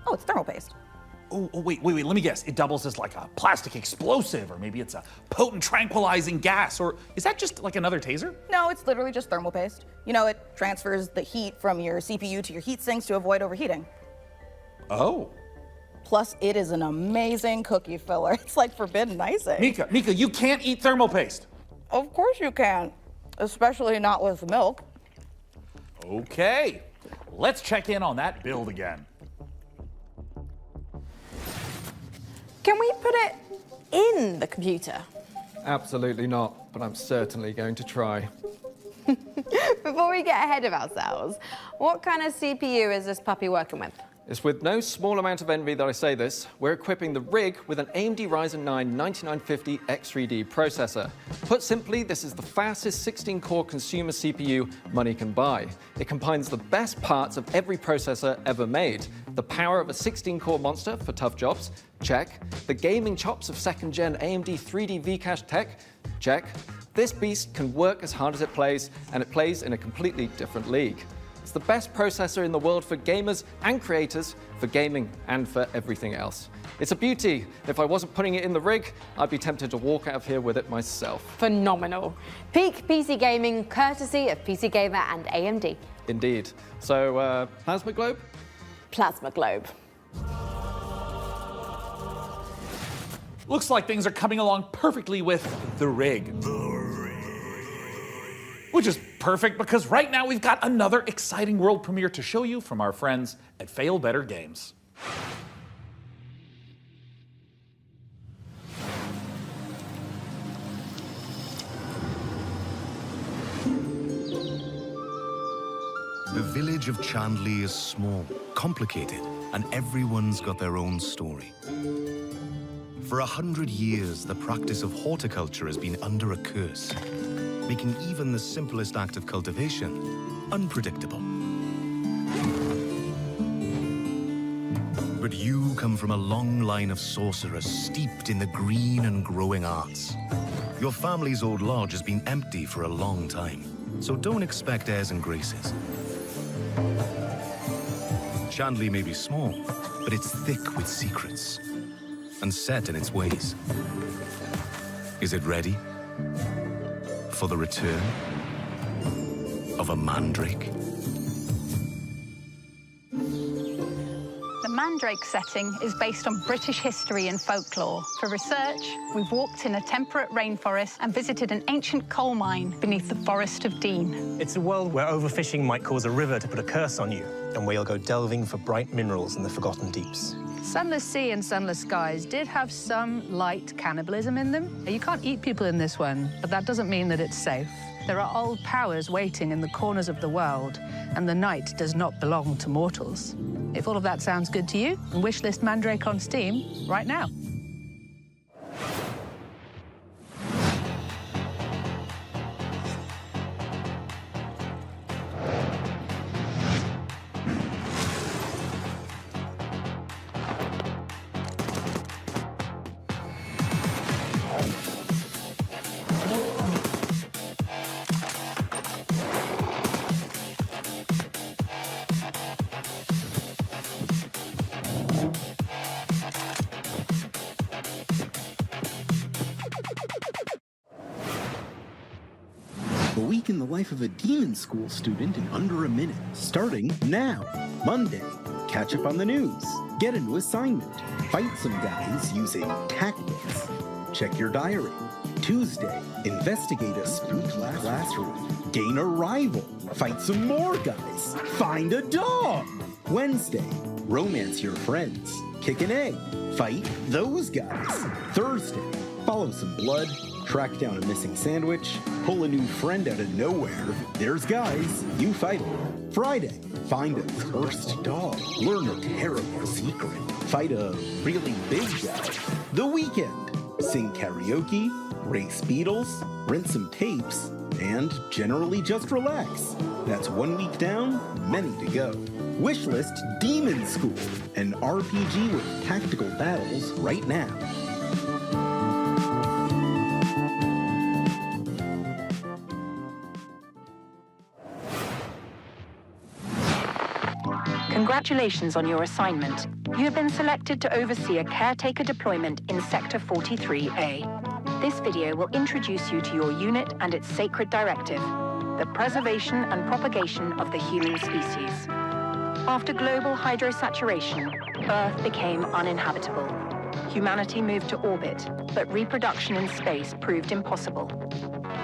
Oh, it's thermal paste. Oh, wait, let me guess. It doubles as like a plastic explosive, or maybe it's a potent tranquilizing gas, or is that just like another taser? No, it's literally just thermal paste. You know, it transfers the heat from your CPU to your heat sinks to avoid overheating. Oh. Plus, it is an amazing cookie filler. It's like forbidden icing. Mica, you can't eat thermal paste. Of course you can, especially not with milk. Okay, let's check in on that build again. Can we put it in the computer? Absolutely not, but I'm certainly going to try. Before we get ahead of ourselves, what kind of CPU is this puppy working with? It's with no small amount of envy that I say this. We're equipping the rig with an AMD Ryzen 9 9950 X3D processor. Put simply, this is the fastest 16-core consumer CPU money can buy. It combines the best parts of every processor ever made. The power of a 16-core monster for tough jobs, check. The gaming chops of second-gen AMD 3D V-Cache tech, Check. This beast can work as hard as it plays, and it plays in a completely different league. It's the best processor in the world for gamers and creators, for gaming and for everything else. It's a beauty. If I wasn't putting it in the rig, I'd be tempted to walk out of here with it myself. Phenomenal. Peak PC gaming, courtesy of PC Gamer and AMD. Indeed. So, Plasma Globe? Plasma Globe. Looks like things are coming along perfectly with the rig. Which is perfect because right now we've got another exciting world premiere to show you from our friends at Fail Better Games. The village of Chandley is small, complicated, and everyone's got their own story. For 100 years, the practice of horticulture has been under a curse, making even the simplest act of cultivation unpredictable. But you come from a long line of sorcerers steeped in the green and growing arts. Your family's old lodge has been empty for a long time, so don't expect airs and graces. Chandley may be small, but it's thick with secrets and set in its ways. Is it ready for the return of a mandrake? The Mandrake setting is based on British history and folklore. For research, we've walked in a temperate rainforest and visited an ancient coal mine beneath the Forest of Dean. It's a world where overfishing might cause a river to put a curse on you, and where you'll go delving for bright minerals in the forgotten deeps. Sunless Sea and Sunless Skies did have some light cannibalism in them. You can't eat people in this one, but that doesn't mean that it's safe. There are old powers waiting in the corners of the world, and the night does not belong to mortals. If all of that sounds good to you, wishlist Mandrake on Steam right now. A week in the life of a demon school student in under a minute. Starting now. Monday, catch up on the news. Get a new assignment. Fight some guys using tactics. Check your diary. Tuesday, investigate a spooky classroom. Gain a rival. Fight some more guys. Find a dog. Wednesday, romance your friends. Kick an egg. Fight those guys. Thursday, follow some blood. Track down a missing sandwich, pull a new friend out of nowhere. There's guys, you fight them. Friday, find a cursed dog. Learn a terrible secret. Fight a really big guy. The weekend, sing karaoke, race beetles, rent some tapes, and generally just relax. That's 1 week down, many to go. Wishlist Demon School, an RPG with tactical battles right now. Congratulations on your assignment. You have been selected to oversee a caretaker deployment in Sector 43A. This video will introduce you to your unit and its sacred directive, the preservation and propagation of the human species. After global hydrosaturation, Earth became uninhabitable. Humanity moved to orbit, but reproduction in space proved impossible.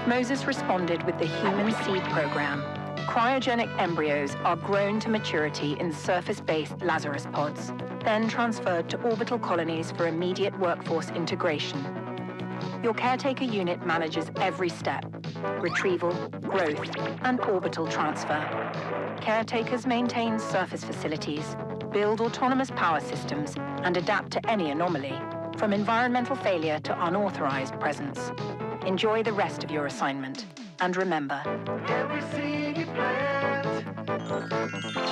Moses responded with the Human Seed Program. Cryogenic embryos are grown to maturity in surface-based Lazarus pods, then transferred to orbital colonies for immediate workforce integration. Your caretaker unit manages every step: retrieval, growth, and orbital transfer. Caretakers maintain surface facilities, build autonomous power systems, and adapt to any anomaly, from environmental failure to unauthorized presence. Enjoy the rest of your assignment, and remember, Every seed you plant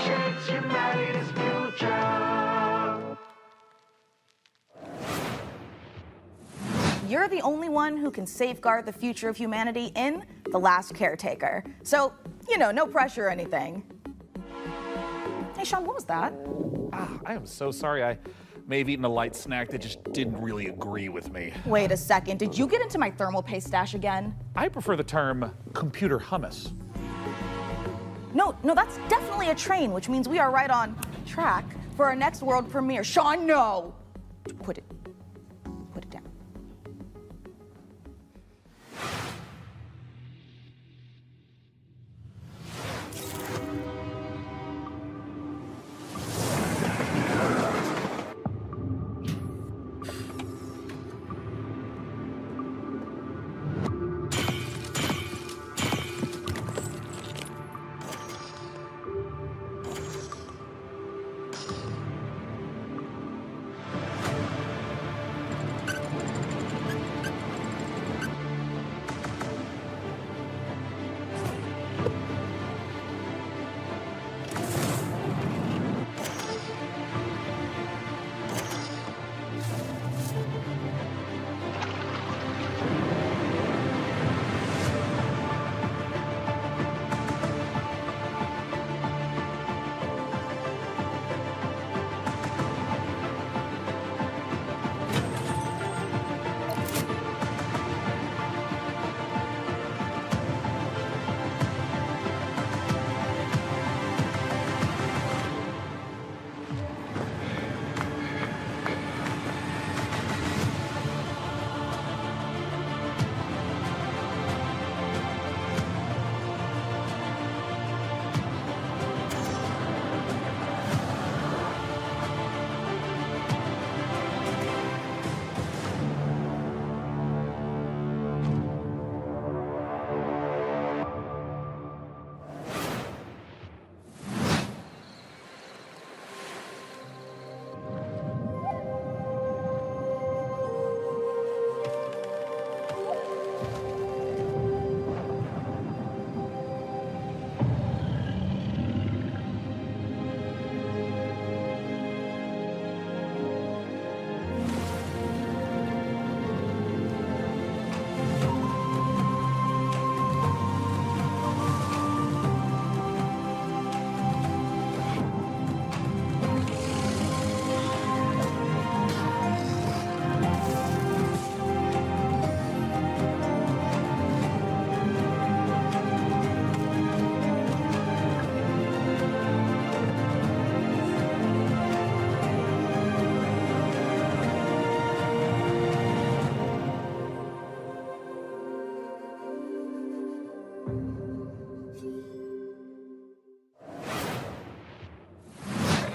shapes humanity's future. you're the only one who can safeguard the future of humanity in The Last Caretaker. So, you know, no pressure or anything. Hey, Sean, what was that? I am so sorry. I may have eaten a light snack that just didn't really agree with me. Wait a second, did you get into my thermal paste stash again? I prefer the term computer hummus. No, that's definitely a train, which means we are right on track for our next world premiere. Sean, no! Put it down.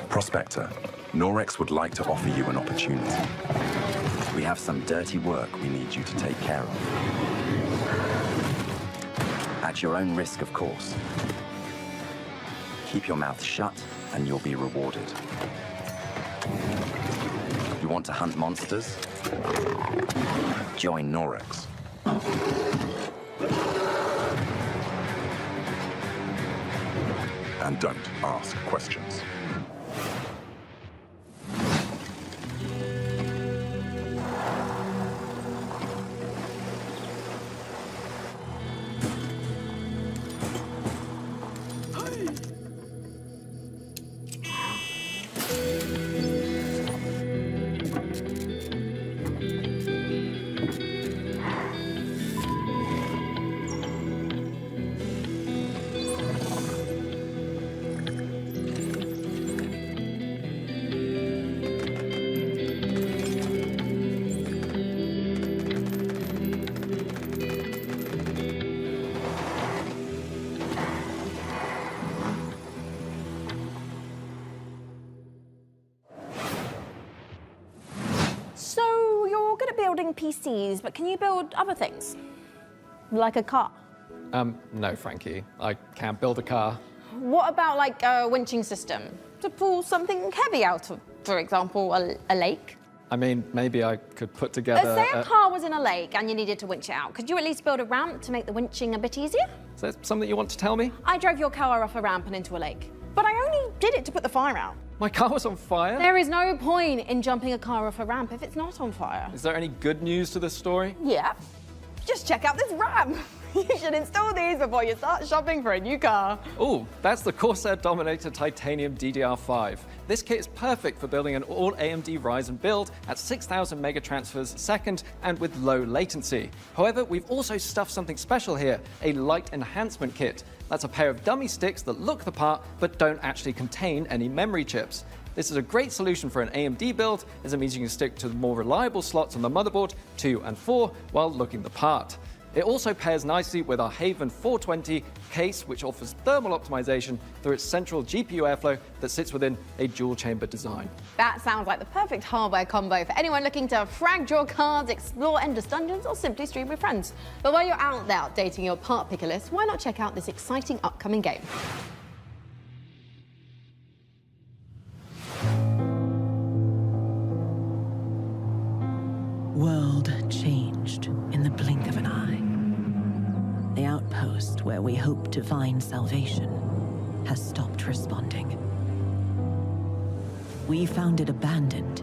Prospector, Norex would like to offer you an opportunity. We have some dirty work we need you to take care of. At your own risk, of course. Keep your mouth shut, and you'll be rewarded. You want to hunt monsters? Join Norex. And don't ask questions. Building PCs, but can you build other things? Like a car? No, Frankie. I can't build a car. What about like a winching system to pull something heavy out of, for example, a lake? I mean, maybe I could put together... Say a car was in a lake and you needed to winch it out. Could you at least build a ramp to make the winching a bit easier? Is that something you want to tell me? I drove your car off a ramp and into a lake. But I only did it to put the fire out. My car was on fire? There is no point in jumping a car off a ramp if it's not on fire. Is there any good news to this story? Yeah. Just check out this ramp. You should install these before you start shopping for a new car. Oh, that's the Corsair Dominator Titanium DDR5. This kit is perfect for building an all AMD Ryzen build at 6,000 megatransfers a second and with low latency. However, we've also stuffed something special here, a light enhancement kit. That's a pair of dummy sticks that look the part but don't actually contain any memory chips. This is a great solution for an AMD build, as it means you can stick to the more reliable slots on the motherboard 2 and 4 while looking the part. It also pairs nicely with our Haven 420 case, which offers thermal optimization through its central GPU airflow that sits within a dual-chamber design. That sounds like the perfect hardware combo for anyone looking to frag draw cards, explore endless dungeons, or simply stream with friends. But while you're out there updating your part picker list, why not check out this exciting upcoming game? World changed in the blink of an eye. The outpost where we hoped to find salvation has stopped responding. We found it abandoned,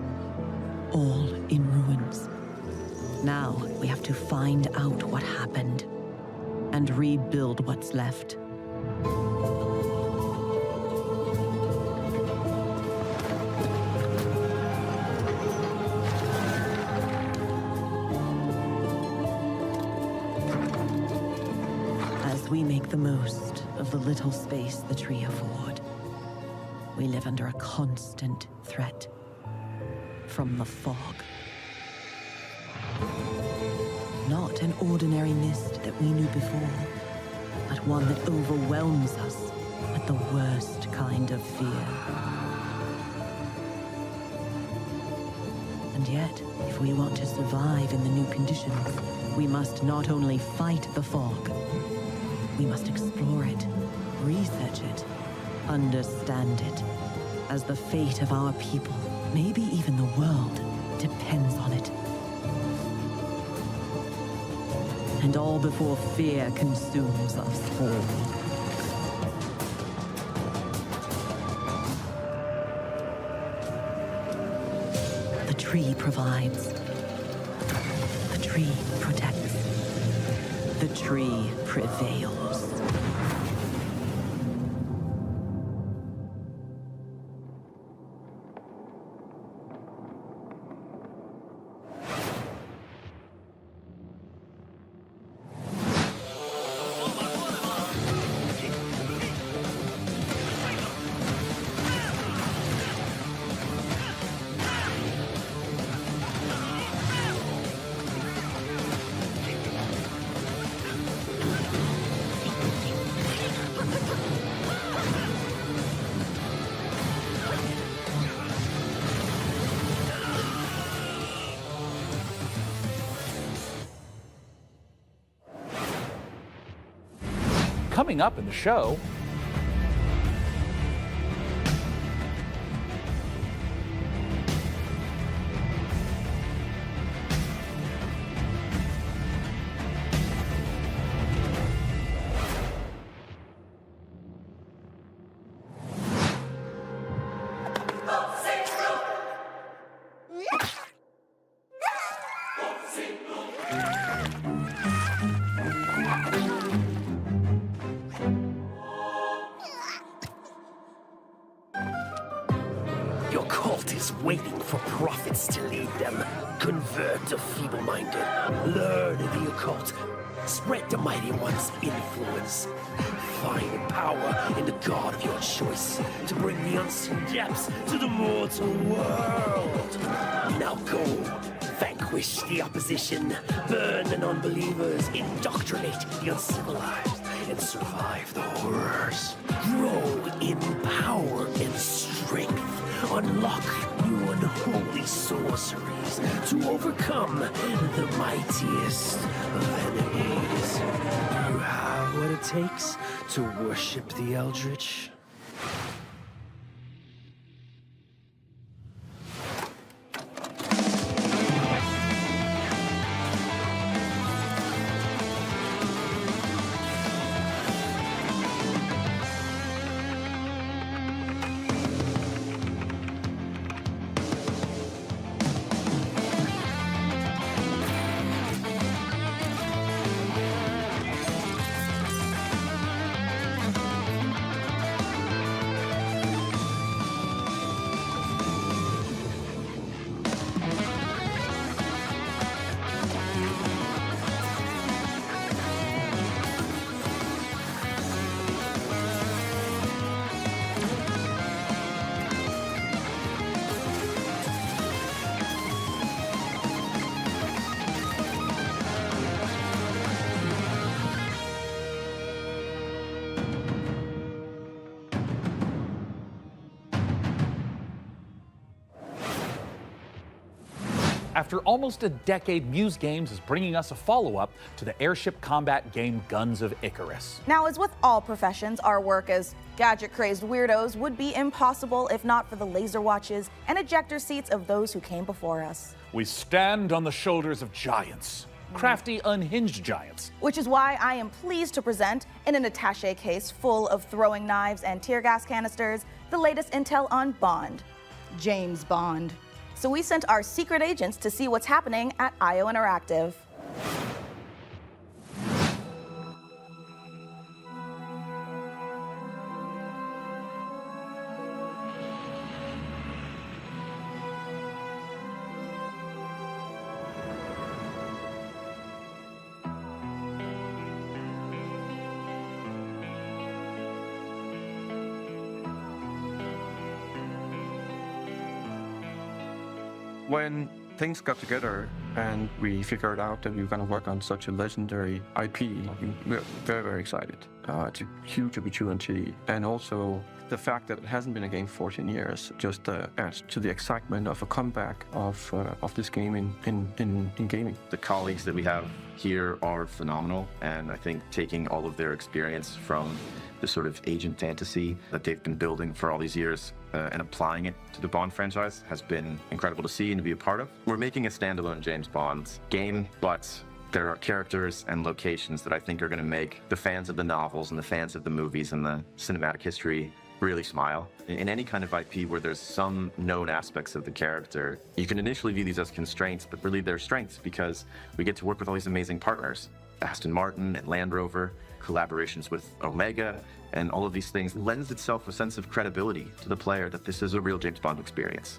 all in ruins. Now we have to find out what happened and rebuild what's left. We make the most of the little space the tree afford. We live under a constant threat from the fog. Not an ordinary mist that we knew before, but one that overwhelms us with the worst kind of fear. And yet, if we want to survive in the new conditions, we must not only fight the fog, we must explore it, research it, understand it, as the fate of our people, maybe even the world, depends on it. And all before fear consumes us all. The tree provides. The tree protects. The tree prevails. Coming up in the show, Your cult is waiting for prophets to lead them. Convert the feeble-minded. Learn the occult. Spread the mighty one's influence. Find power in the god of your choice to bring the unseen depths to the mortal world. Now go. Vanquish the opposition. Burn the non-believers. Indoctrinate the uncivilized. And survive the horrors. Grow in power and strength. Unlock new unholy sorceries to overcome the mightiest of enemies. You have what it takes to worship the Eldritch. After almost a decade, Muse Games is bringing us a follow-up to the airship combat game Guns of Icarus. Now, as with all professions, our work as gadget-crazed weirdos would be impossible if not for the laser watches and ejector seats of those who came before us. We stand on the shoulders of giants, crafty, unhinged giants. Which is why I am pleased to present, in an attaché case full of throwing knives and tear gas canisters, the latest intel on Bond, James Bond. So we sent our secret agents to see what's happening at IO Interactive. When things got together and we figured out that we were going to work on such a legendary IP, we were very, very excited. It's a huge opportunity. And also the fact that it hasn't been a game for 14 years just adds to the excitement of a comeback of this game in gaming. The colleagues that we have here are phenomenal, and I think taking all of their experience from the sort of agent fantasy that they've been building for all these years and applying it to the Bond franchise has been incredible to see and to be a part of. We're making a standalone James Bond game, but there are characters and locations that I think are going to make the fans of the novels and the fans of the movies and the cinematic history really smile. In any kind of IP where there's some known aspects of the character, you can initially view these as constraints, but really they're strengths because we get to work with all these amazing partners. Aston Martin and Land Rover, collaborations with Omega, and all of these things lends itself a sense of credibility to the player that this is a real James Bond experience.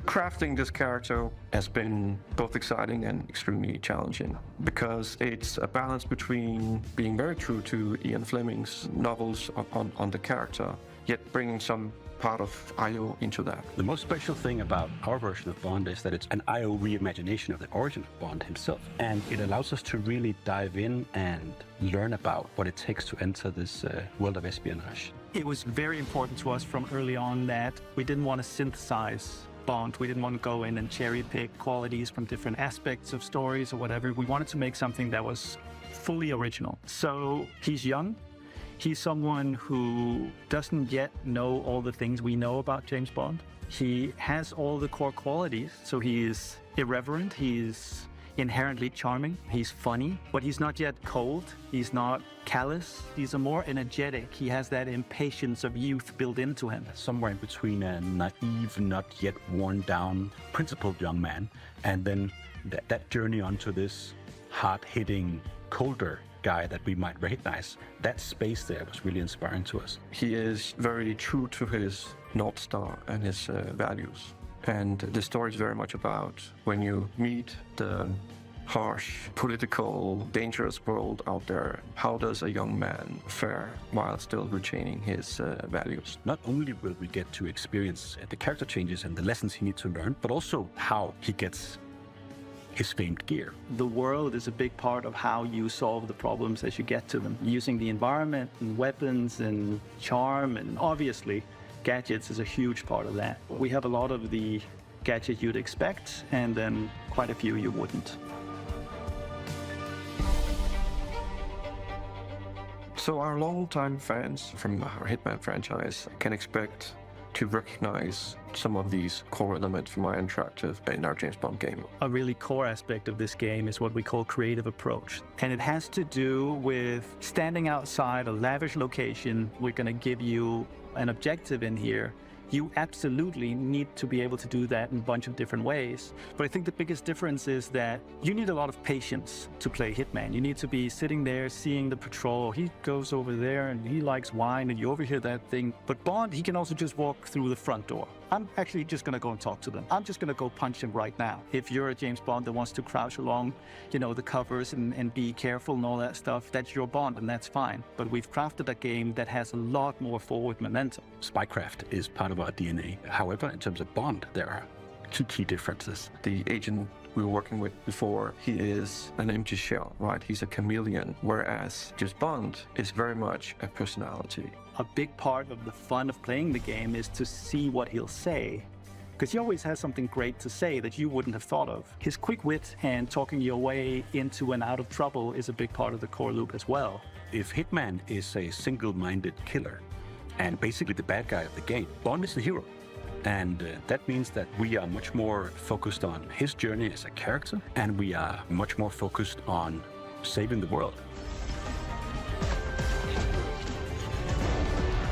Crafting this character has been both exciting and extremely challenging because it's a balance between being very true to Ian Fleming's novels on the character, yet bringing some part of IO into that. The most special thing about our version of Bond is that it's an IO reimagination of the origin of Bond himself. And it allows us to really dive in and learn about what it takes to enter this world of espionage. It was very important to us from early on that we didn't want to synthesize Bond. We didn't want to go in and cherry pick qualities from different aspects of stories or whatever. We wanted to make something that was fully original. So he's young. He's someone who doesn't yet know all the things we know about James Bond. He has all the core qualities. So he is irreverent, he's inherently charming, he's funny, but he's not yet cold, he's not callous, he's a more energetic, he has that impatience of youth built into him. Somewhere in between a naive, not yet worn down, principled young man, and then that journey onto this hard-hitting, colder guy that we might recognize. That space there was really inspiring to us. He is very true to his North Star and his values. And the story is very much about when you meet the harsh, political, dangerous world out there, how does a young man fare while still retaining his values? Not only will we get to experience the character changes and the lessons he needs to learn, but also how he gets his famed gear. The world is a big part of how you solve the problems as you get to them. Using the environment and weapons and charm, and obviously gadgets is a huge part of that. We have a lot of the gadgets you'd expect and then quite a few you wouldn't. So our longtime fans from our Hitman franchise can expect to recognize some of these core elements from our interactive in our James Bond game. A really core aspect of this game is what we call creative approach. And it has to do with standing outside a lavish location. We're going to give you an objective in here. You absolutely need to be able to do that in a bunch of different ways. But I think the biggest difference is that you need a lot of patience to play Hitman. You need to be sitting there seeing the patrol. He goes over there and he likes wine and you overhear that thing. But Bond, he can also just walk through the front door. I'm actually just going to go and talk to them. I'm just going to go punch him right now. If you're a James Bond that wants to crouch along, the covers and be careful and all that stuff, that's your Bond and that's fine. But we've crafted a game that has a lot more forward momentum. Spycraft is part of our DNA. However, in terms of Bond, there are two key differences. The agent we were working with before, he is an empty shell, right? He's a chameleon, whereas James Bond is very much a personality. A big part of the fun of playing the game is to see what he'll say because he always has something great to say that you wouldn't have thought of. His quick wit and talking your way into and out of trouble is a big part of the core loop as well. If Hitman is a single-minded killer and basically the bad guy of the game, Bond is the hero. And that means that we are much more focused on his journey as a character, and we are much more focused on saving the world.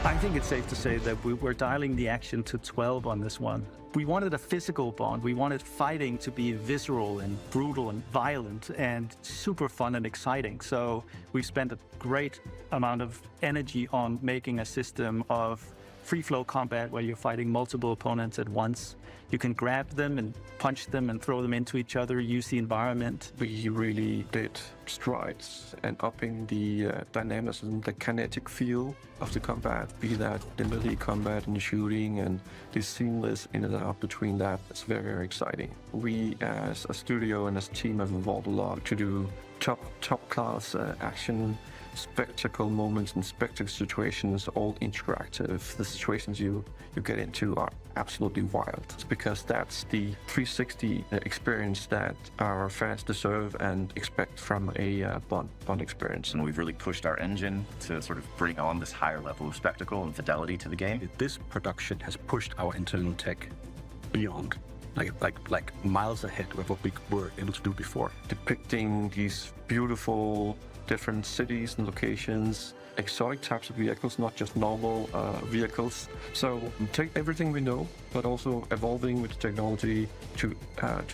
I think it's safe to say that we were dialing the action to 12 on this one. We wanted a physical Bond. We wanted fighting to be visceral and brutal and violent and super fun and exciting. So we spent a great amount of energy on making a system of free-flow combat where you're fighting multiple opponents at once. You can grab them and punch them and throw them into each other, use the environment. We really did strides and upping the dynamism, the kinetic feel of the combat, be that the melee combat and the shooting and the seamless in and out between that. It's very, very exciting. We as a studio and as a team have evolved a lot to do top class action, spectacle moments and spectacle situations, all interactive. The situations you get into are absolutely wild. It's because that's the 360 experience that our fans deserve and expect from a Bond experience. And we've really pushed our engine to sort of bring on this higher level of spectacle and fidelity to the game. This production has pushed our internal tech beyond. Like miles ahead of what we were able to do before. Depicting these beautiful different cities and locations, exotic types of vehicles, not just normal vehicles. So take everything we know, but also evolving with technology to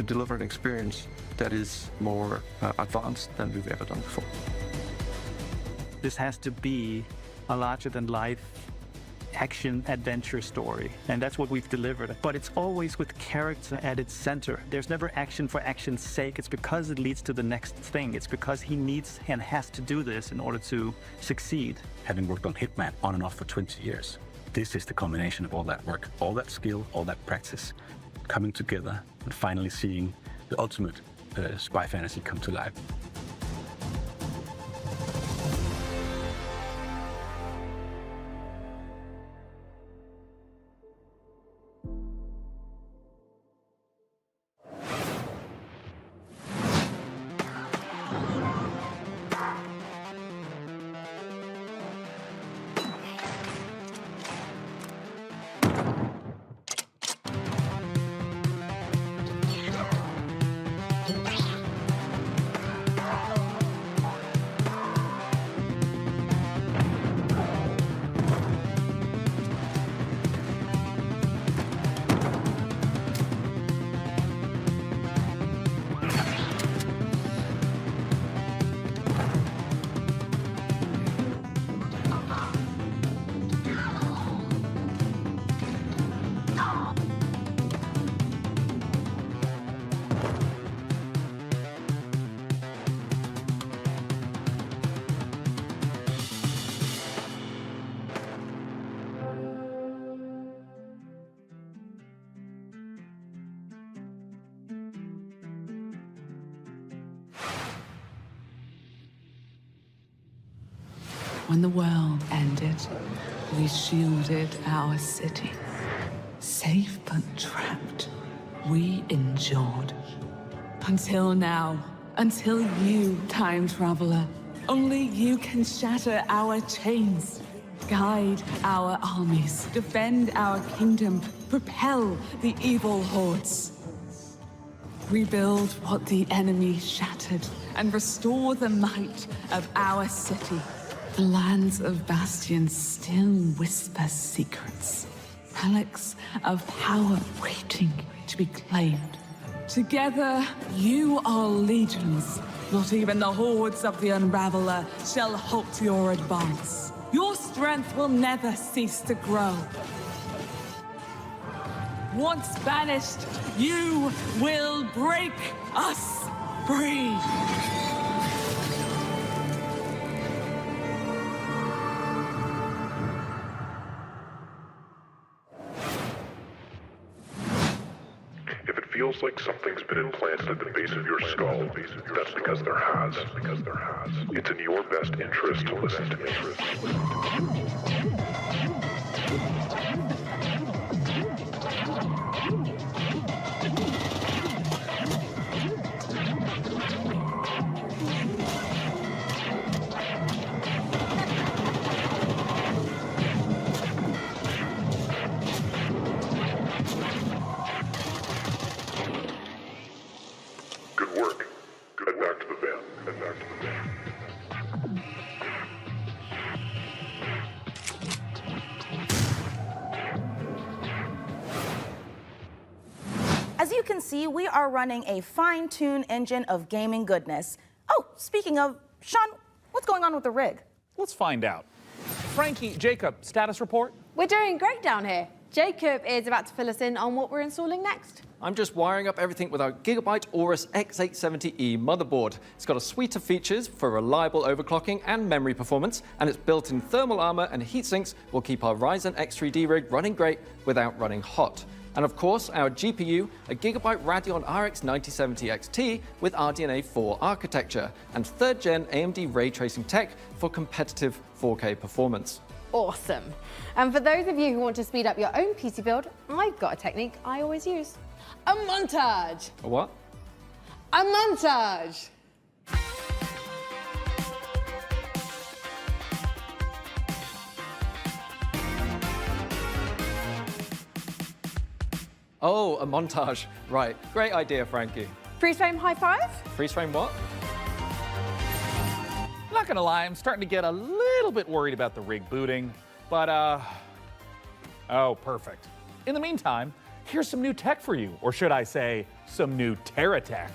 deliver an experience that is more advanced than we've ever done before. This has to be a larger-than-life action adventure story, and that's what we've delivered. But it's always with character at its center. There's never action for action's sake. It's because it leads to the next thing. It's because he needs and has to do this in order to succeed. Having worked on Hitman on and off for 20 years, this is the combination of all that work, all that skill, all that practice coming together and finally seeing the ultimate spy fantasy come to life. When the world ended, we shielded our city. Safe but trapped, we endured. Until now, until you, time traveler, only you can shatter our chains, guide our armies, defend our kingdom, propel the evil hordes. Rebuild what the enemy shattered and restore the might of our city. The lands of Bastion still whisper secrets. Relics of power waiting to be claimed. Together, you are legions. Not even the hordes of the Unraveler shall halt your advance. Your strength will never cease to grow. Once banished, you will break us free. If it feels like something's been implanted at the base of your skull, that's because there has. It's in your best interest to listen to me. you can see, we are running a fine-tuned engine of gaming goodness. Oh, speaking of, Sean, what's going on with the rig? Let's find out. Frankie, Jacob, status report? We're doing great down here. Jacob is about to fill us in on what we're installing next. I'm just wiring up everything with our Gigabyte Aorus X870E motherboard. It's got a suite of features for reliable overclocking and memory performance, and its built-in thermal armor and heat sinks will keep our Ryzen X3D rig running great without running hot. And of course, our GPU, a Gigabyte Radeon RX 9070 XT with RDNA 4 architecture, and 3rd gen AMD ray tracing tech for competitive 4K performance. Awesome. And for those of you who want to speed up your own PC build, I've got a technique I always use. A montage. A what? A montage. Oh, a montage. Right. Great idea, Frankie. Freeze frame high five? Freeze frame what? Not gonna lie, I'm starting to get a little bit worried about the rig booting, but oh, perfect. In the meantime, here's some new tech for you, or should I say, some new Terra tech.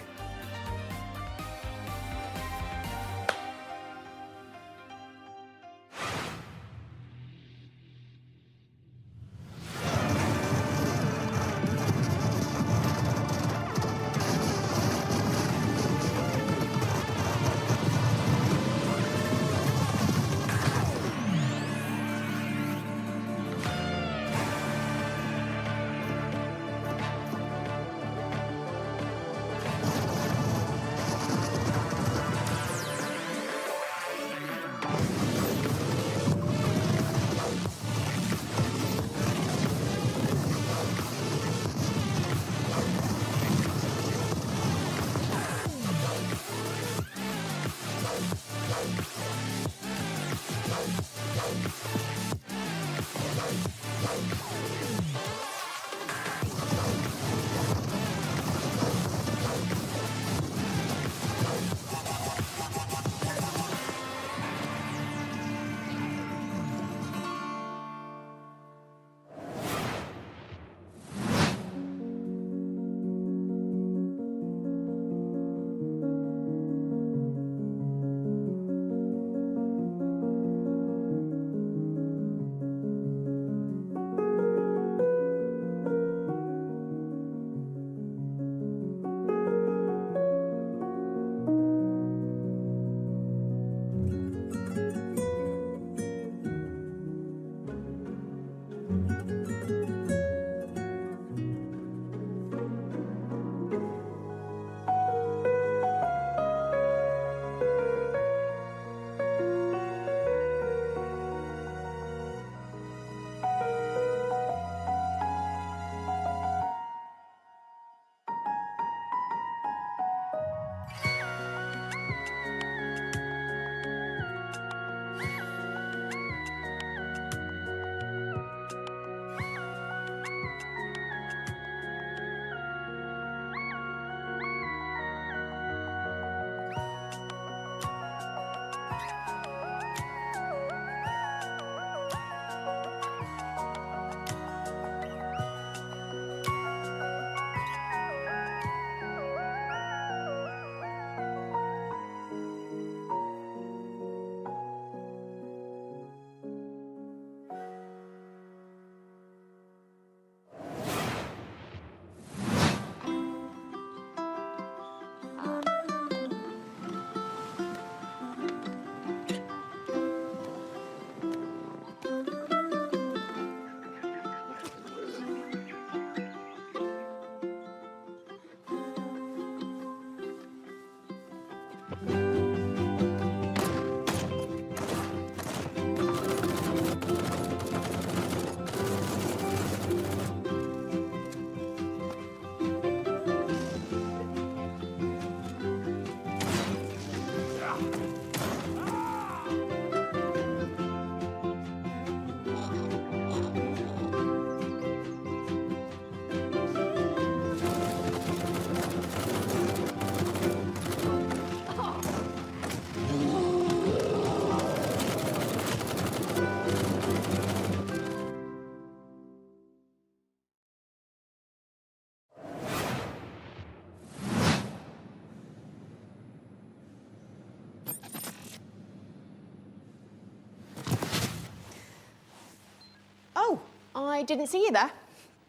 I didn't see you there.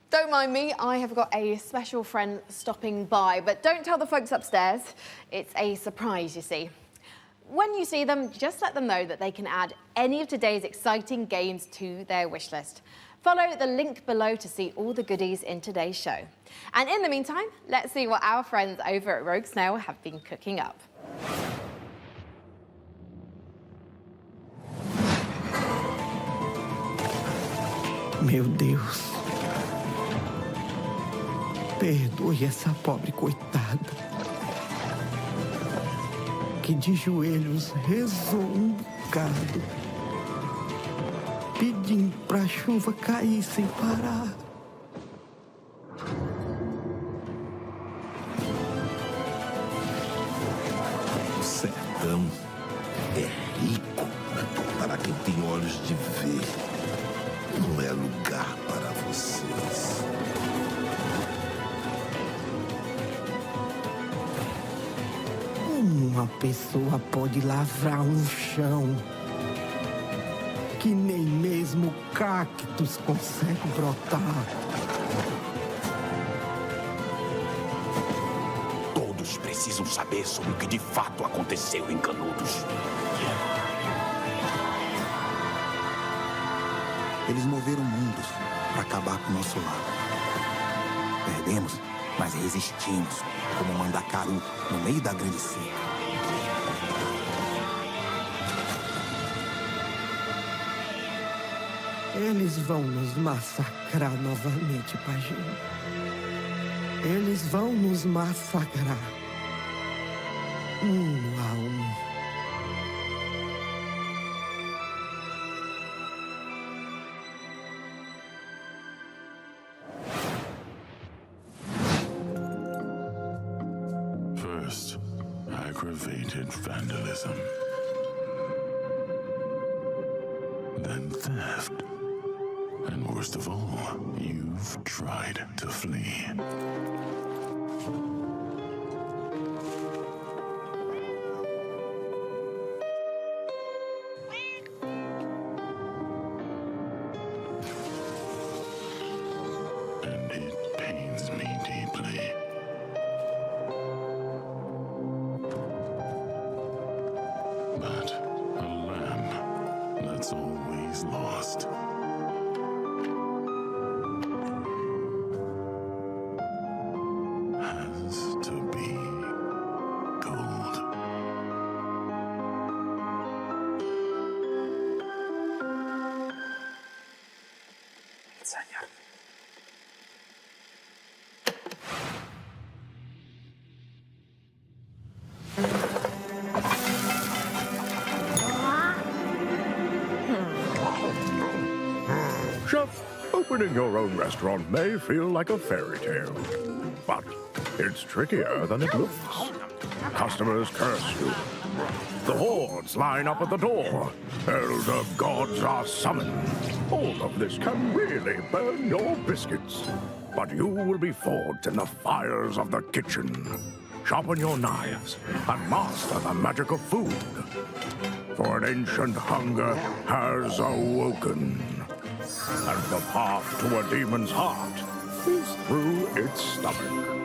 Don't mind me, I have got a special friend stopping by, but don't tell the folks upstairs. It's a surprise, you see. When you see them, just let them know that they can add any of today's exciting games to their wish list. Follow the link below to see all the goodies in today's show. And in the meantime, let's see what our friends over at Rogue Snail have been cooking up. Meu Deus. Perdoe essa pobre coitada, que de joelhos rezou bocado, pedindo pra chuva cair sem parar. O sertão é rico para quem tem olhos de ver. Não é lugar para vocês. Uma pessoa pode lavrar um chão que nem mesmo cactos consegue brotar. Todos precisam saber sobre o que de fato aconteceu em Canudos. Eles moveram mundos para acabar com o nosso lar. Perdemos, mas resistimos, como Mandacaru, no meio da grande seca. Eles vão nos massacrar novamente, Pajem. Eles vão nos massacrar. Um a um. First, aggravated vandalism. Then theft. And worst of all, you've tried to flee. And it pains me deeply. But a lamb that's always lost. Has to be told. Chef, opening your own restaurant may feel like a fairy tale, but it's trickier than it looks. Customers curse you. The hordes line up at the door. Elder gods are summoned. All of this can really burn your biscuits. But you will be forged in the fires of the kitchen. Sharpen your knives and master the magic of food. For an ancient hunger has awoken. And the path to a demon's heart is through its stomach.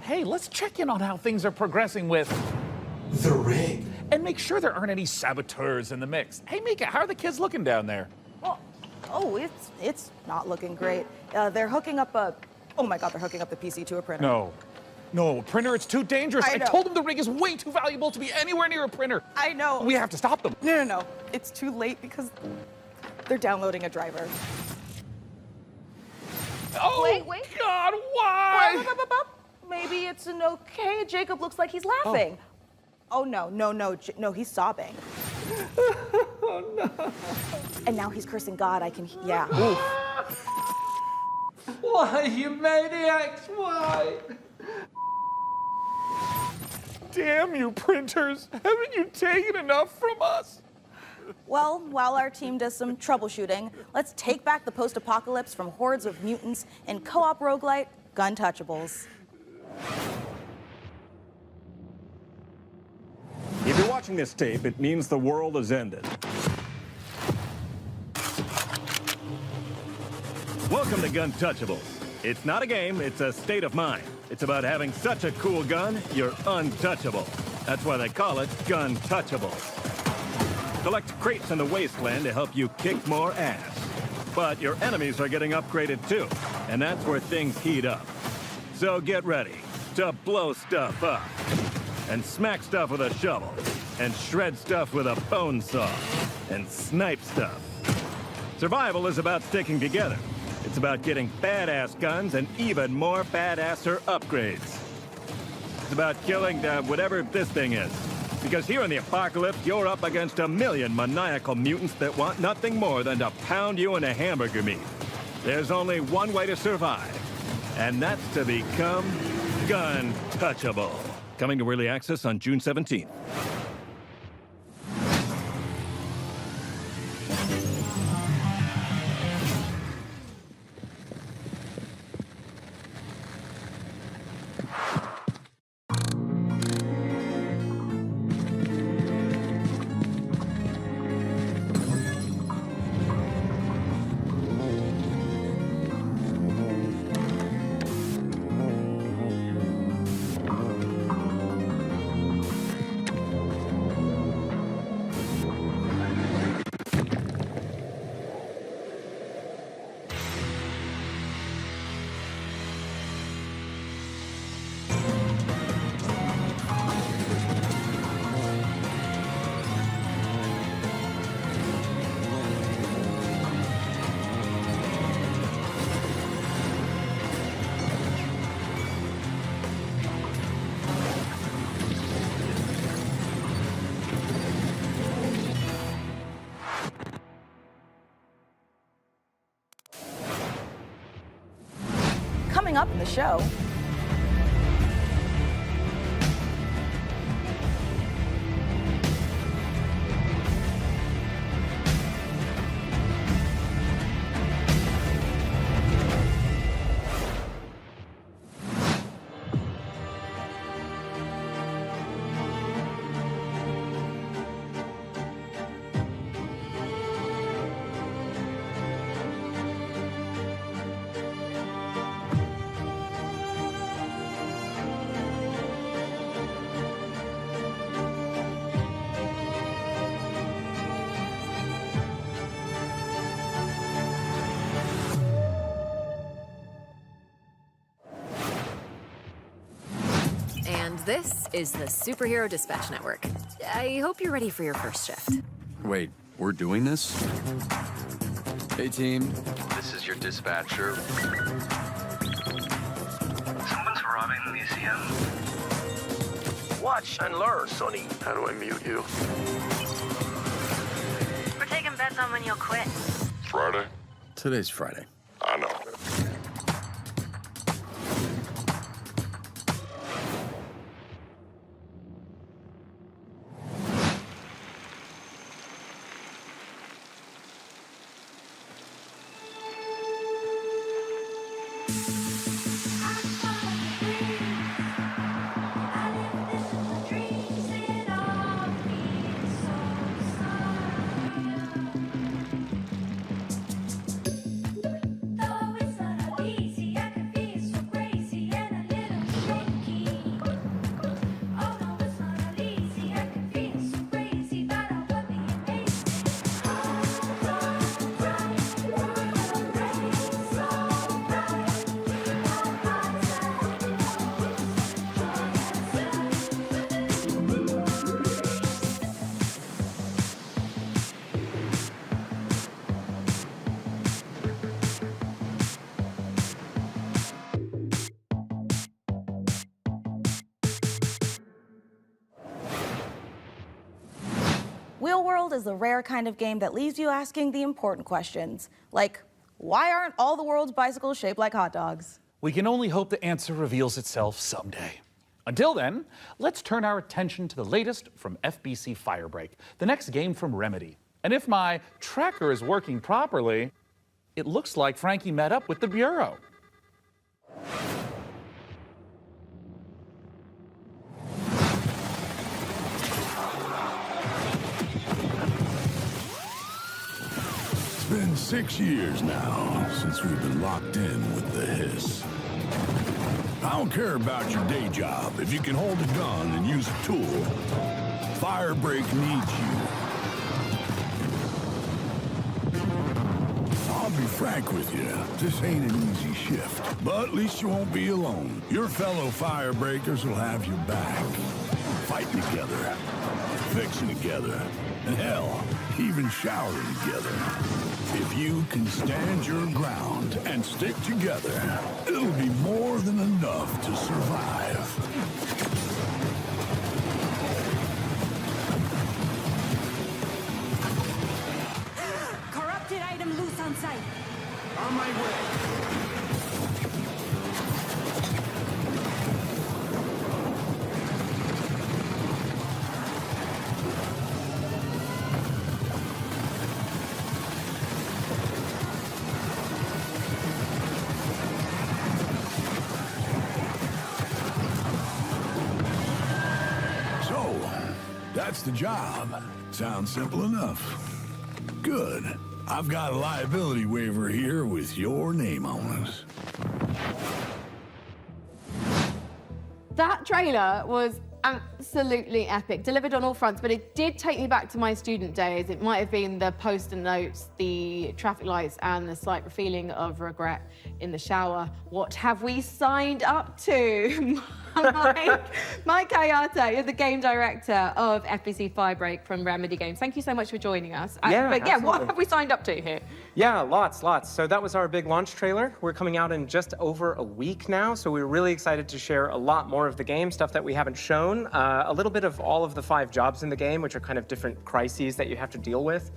Hey, let's check in on how things are progressing with the rig. And make sure there aren't any saboteurs in the mix. Hey, Mica, how are the kids looking down there? Oh, it's not looking great. They're hooking up a... Oh my God, they're hooking up the PC to a printer. No, a printer, it's too dangerous. I know. told them the rig is way too valuable to be anywhere near a printer. I know. We have to stop them. No. It's too late because they're downloading a driver. Oh, Wait. God, why? Maybe it's an okay. Jacob looks like he's laughing. Oh, no, he's sobbing. Oh, no. And now he's cursing God. Yeah. Why, you maniacs? Why? Damn you, printers. Haven't you taken enough from us? Well, while our team does some troubleshooting, let's take back the post-apocalypse from hordes of mutants in co-op roguelite Guntouchables. If you're watching watching this tape, it means the world has ended. Welcome to Gun Touchables. It's not a game, it's a state of mind. It's about having such a cool gun, you're untouchable. That's why they call it Gun Touchables. Collect crates in the wasteland to help you kick more ass. But your enemies are getting upgraded too, and that's where things heat up. So get ready to blow stuff up, and smack stuff with a shovel, and shred stuff with a bone saw, and snipe stuff. Survival is about sticking together. It's about getting badass guns and even more badasser upgrades. It's about killing whatever this thing is. Because here in the apocalypse, you're up against a million maniacal mutants that want nothing more than to pound you into hamburger meat. There's only one way to survive, and that's to become Gun Touchable. Coming to early access on June 17th. Coming up in the show, And this is the Superhero Dispatch Network. I hope you're ready for your first shift. Wait, we're doing this? Hey, team. This is your dispatcher. Someone's robbing the museum. Watch and learn, Sonny. How do I mute you? We're taking bets on when you'll quit. Friday? Today's Friday. I know. Wheel World is the rare kind of game that leaves you asking the important questions, like, why aren't all the world's bicycles shaped like hot dogs? We can only hope the answer reveals itself someday. Until then, let's turn our attention to the latest from FBC Firebreak, the next game from Remedy. And if my tracker is working properly, it looks like Frankie met up with the Bureau. been 6 years now since we've been locked in with the hiss. I don't care about your day job if you can hold a gun and use a tool. Firebreak needs you. I'll be frank with you, this ain't an easy shift, but at least you won't be alone. Your fellow Firebreakers will have your back. Fighting together, fixing together, and hell, even showering together. If you can stand your ground and stick together, it'll be more than enough to survive. Corrupted item loose on site. On my way. That's the job. Sounds simple enough. Good. I've got a liability waiver here with your name on it. That trailer was absolutely epic, delivered on all fronts, but it did take me back to my student days. It might have been the post-it notes, the traffic lights, and the slight feeling of regret in the shower. What have we signed up to? Mike Kayata, you're the game director of FBC Firebreak from Remedy Games. Thank you so much for joining us. But what have we signed up to here? Yeah, lots. So that was our big launch trailer. We're coming out in just over a week now, so we're really excited to share a lot more of the game, stuff that we haven't shown, a little bit of all of the 5 jobs in the game, which are kind of different crises that you have to deal with.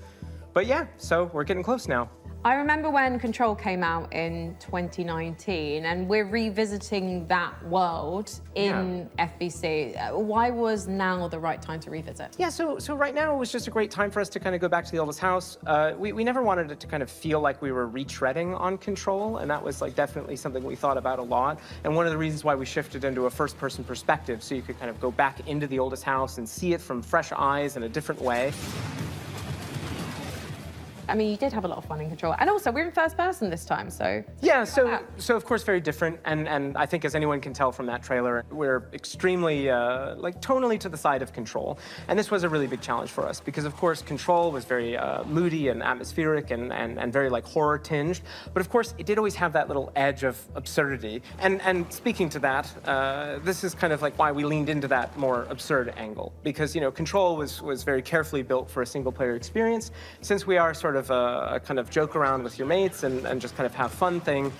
But yeah, so we're getting close now. I remember when Control came out in 2019, and we're revisiting that world in FBC. Why was now the right time to revisit? Yeah, so right now it was just a great time for us to kind of go back to the oldest house. We never wanted it to kind of feel like we were retreading on Control, and that was like definitely something we thought about a lot. And one of the reasons why we shifted into a first-person perspective, so you could kind of go back into the oldest house and see it from fresh eyes in a different way. I mean, you did have a lot of fun in Control. And also, we're in first person this time, so... Yeah, so of course, very different. And I think as anyone can tell from that trailer, we're extremely, like, tonally to the side of Control. And this was a really big challenge for us because, of course, Control was very moody and atmospheric and very, like, horror-tinged. But, of course, it did always have that little edge of absurdity. And speaking to that, this is kind of like why we leaned into that more absurd angle. Because, you know, Control was very carefully built for a single-player experience. Since we are sort of a kind of joke around with your mates and just kind of have fun thing,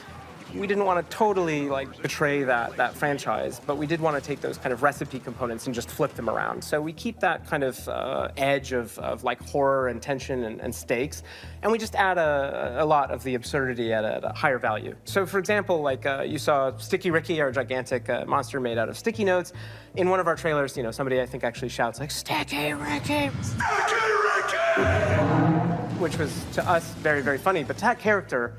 we didn't want to totally like betray that franchise, but we did want to take those kind of recipe components and just flip them around. So we keep that kind of edge of like horror and tension and stakes, and we just add a lot of the absurdity at a higher value. So for example, like you saw Sticky Ricky, our gigantic monster made out of sticky notes. In one of our trailers, you know, somebody I think actually shouts like, "Sticky Ricky! Sticky Ricky!" Which was, to us, very, very funny, but to that character,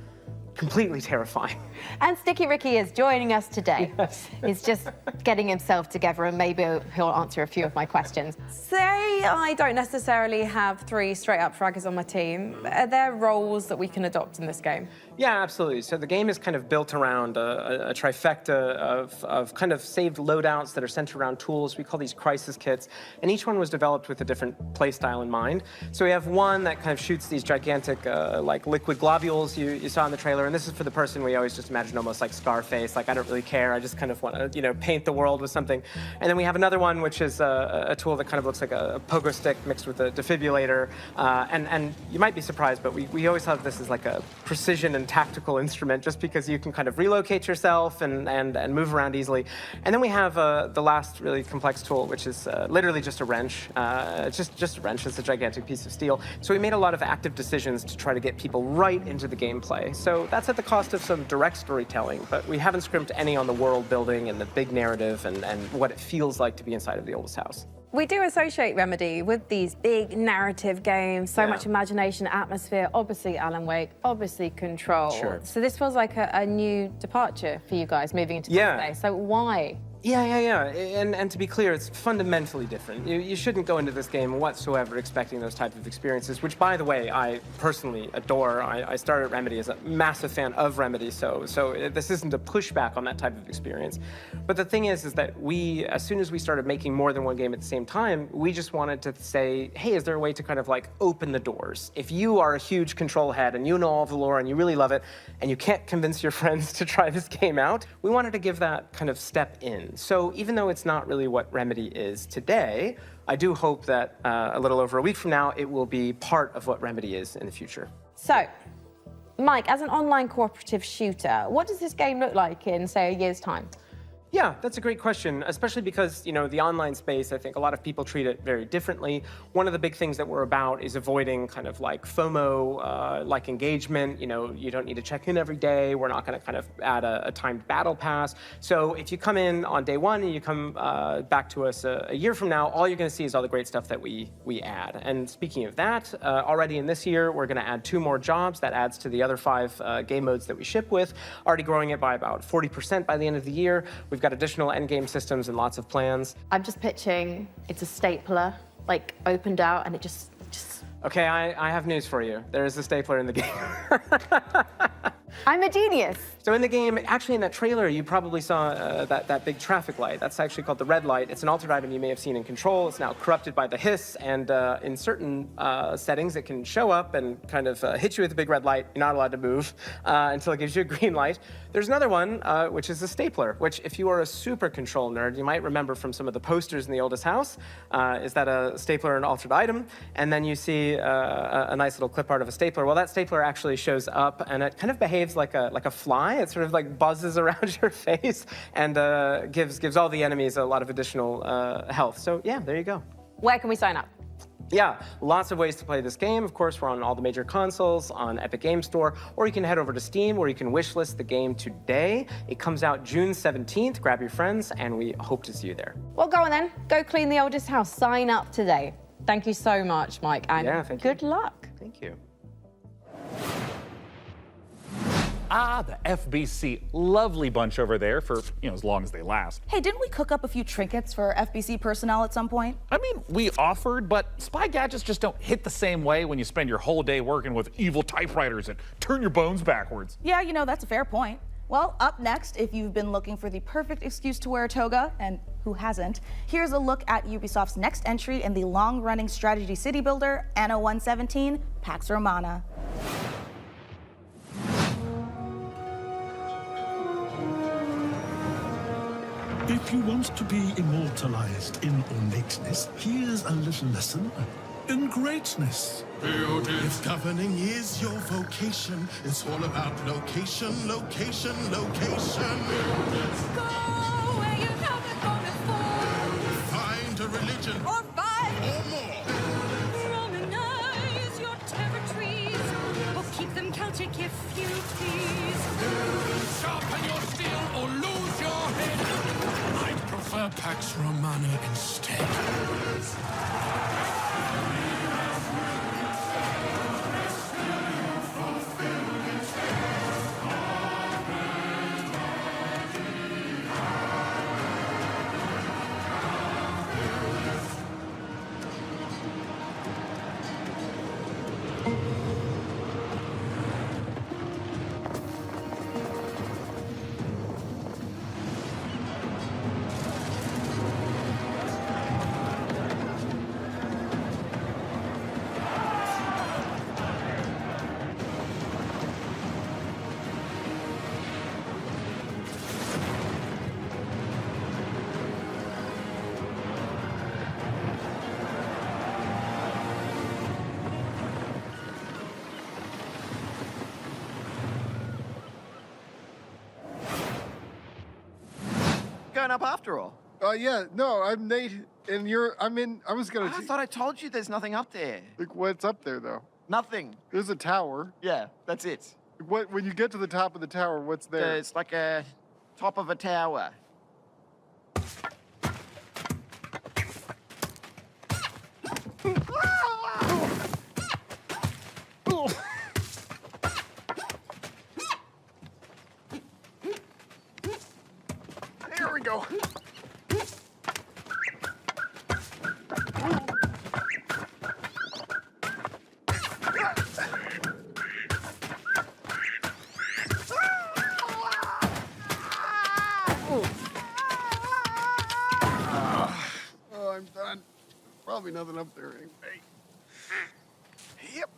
completely terrifying. And Sticky Ricky is joining us today. Yes. He's just getting himself together, and maybe he'll answer a few of my questions. Say I don't necessarily have 3 straight-up fraggers on my team. Are there roles that we can adopt in this game? Yeah, absolutely. So the game is kind of built around a trifecta of kind of saved loadouts that are centered around tools. We call these crisis kits, and each one was developed with a different play style in mind. So we have one that kind of shoots these gigantic, like liquid globules you saw in the trailer, and this is for the person we always just imagine almost like Scarface, like I don't really care, I just kind of want to, you know, paint the world with something. And then we have another one which is a tool that kind of looks like a pogo stick mixed with a defibrillator, and you might be surprised, but we always have this as like a precision and tactical instrument just because you can kind of relocate yourself and move around easily. And then we have the last really complex tool, which is literally just a wrench. Just a wrench, it's a gigantic piece of steel. So we made a lot of active decisions to try to get people right into the gameplay. So that's at the cost of some direct storytelling, but we haven't scrimped any on the world building and the big narrative and what it feels like to be inside of the oldest house. We do associate Remedy with these big narrative games, so much imagination, atmosphere, obviously Alan Wake, obviously Control. Sure. So this feels like a new departure for you guys moving into this space. So why? Yeah. And to be clear, it's fundamentally different. You shouldn't go into this game whatsoever expecting those type of experiences, which, by the way, I personally adore. I started Remedy as a massive fan of Remedy, so this isn't a pushback on that type of experience. But the thing is that we, as soon as we started making more than one game at the same time, we just wanted to say, hey, is there a way to kind of like open the doors? If you are a huge Control head and you know all of the lore and you really love it, and you can't convince your friends to try this game out, we wanted to give that kind of step in. So even though it's not really what Remedy is today, I do hope that a little over a week from now, it will be part of what Remedy is in the future. So, Mike, as an online cooperative shooter, what does this game look like in, say, a year's time? Yeah, that's a great question, especially because, the online space, I think a lot of people treat it very differently. One of the big things that we're about is avoiding kind of like FOMO, like engagement. You don't need to check in every day. We're not going to kind of add a timed battle pass. So if you come in on day one and you come back to us a year from now, all you're going to see is all the great stuff that we add. And speaking of that, already in this year, we're going to add 2 more jobs. That adds to the other 5 game modes that we ship with, already growing it by about 40% by the end of the year. We've got additional endgame systems and lots of plans. I'm just pitching it's a stapler, like opened out, and it just... Okay, I have news for you. There is a stapler in the game. I'm a genius. So in the game, actually in that trailer, you probably saw that big traffic light. That's actually called the red light. It's an altered item you may have seen in Control. It's now corrupted by the hiss, and in certain settings, it can show up and kind of hit you with a big red light. You're not allowed to move until it gives you a green light. There's another one, which is a stapler, which if you are a super Control nerd, you might remember from some of the posters in the oldest house, is that a stapler an altered item, and then you see a nice little clip art of a stapler. Well, that stapler actually shows up, and it kind of behaves like a fly. It sort of like buzzes around your face and gives all the enemies a lot of additional health. So yeah, there you go. Where can we sign up? Yeah, lots of ways to play this game. Of course, we're on all the major consoles, on Epic Game Store, or you can head over to Steam where you can wishlist the game today. It comes out June 17th. Grab your friends, and we hope to see you there. Well, go on then. Go clean the oldest house. Sign up today. Thank you so much, Mike, and good luck. Thank you. The FBC. Lovely bunch over there for, as long as they last. Hey, didn't we cook up a few trinkets for FBC personnel at some point? I mean, we offered, but spy gadgets just don't hit the same way when you spend your whole day working with evil typewriters and turn your bones backwards. Yeah, that's a fair point. Well, up next, if you've been looking for the perfect excuse to wear a toga, and who hasn't, here's a look at Ubisoft's next entry in the long-running strategy city builder, Anno 117, Pax Romana. If you want to be immortalized in ornateness, here's a little lesson in greatness. If governing is your vocation, it's all about location, location, location. Go where you haven't gone before. Find a religion. Or 5 or more. Romanize your territories, or keep them Celtic if you please. Sharpen your steel or lose your head. I'd prefer Pax Romana instead. Going up after all. Yeah, no, I'm Nate, and I was gonna... I thought I told you there's nothing up there. Like, what's up there, though? Nothing. There's a tower. Yeah, that's it. When you get to the top of the tower, what's there? It's like a top of a tower. Here we go. Oh, I'm done. Probably nothing up there anyway. Yep.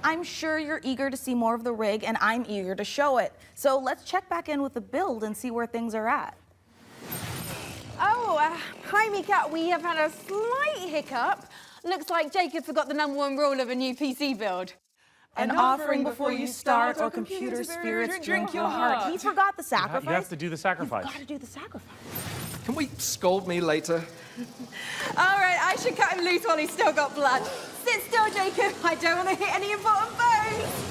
I'm sure you're eager to see more of the rig, and I'm eager to show it. So let's check back in with the build and see where things are at. Oh, hi, Mica. We have had a slight hiccup. Looks like Jacob forgot the #1 rule of a new PC build. An offering before you start, or computer spirits drink your heart. He forgot the sacrifice. You have to do the sacrifice. You've got to do the sacrifice. Can we scold me later? All right, I should cut him loose while he's still got blood. Sit still, Jacob. I don't want to hit any important bones.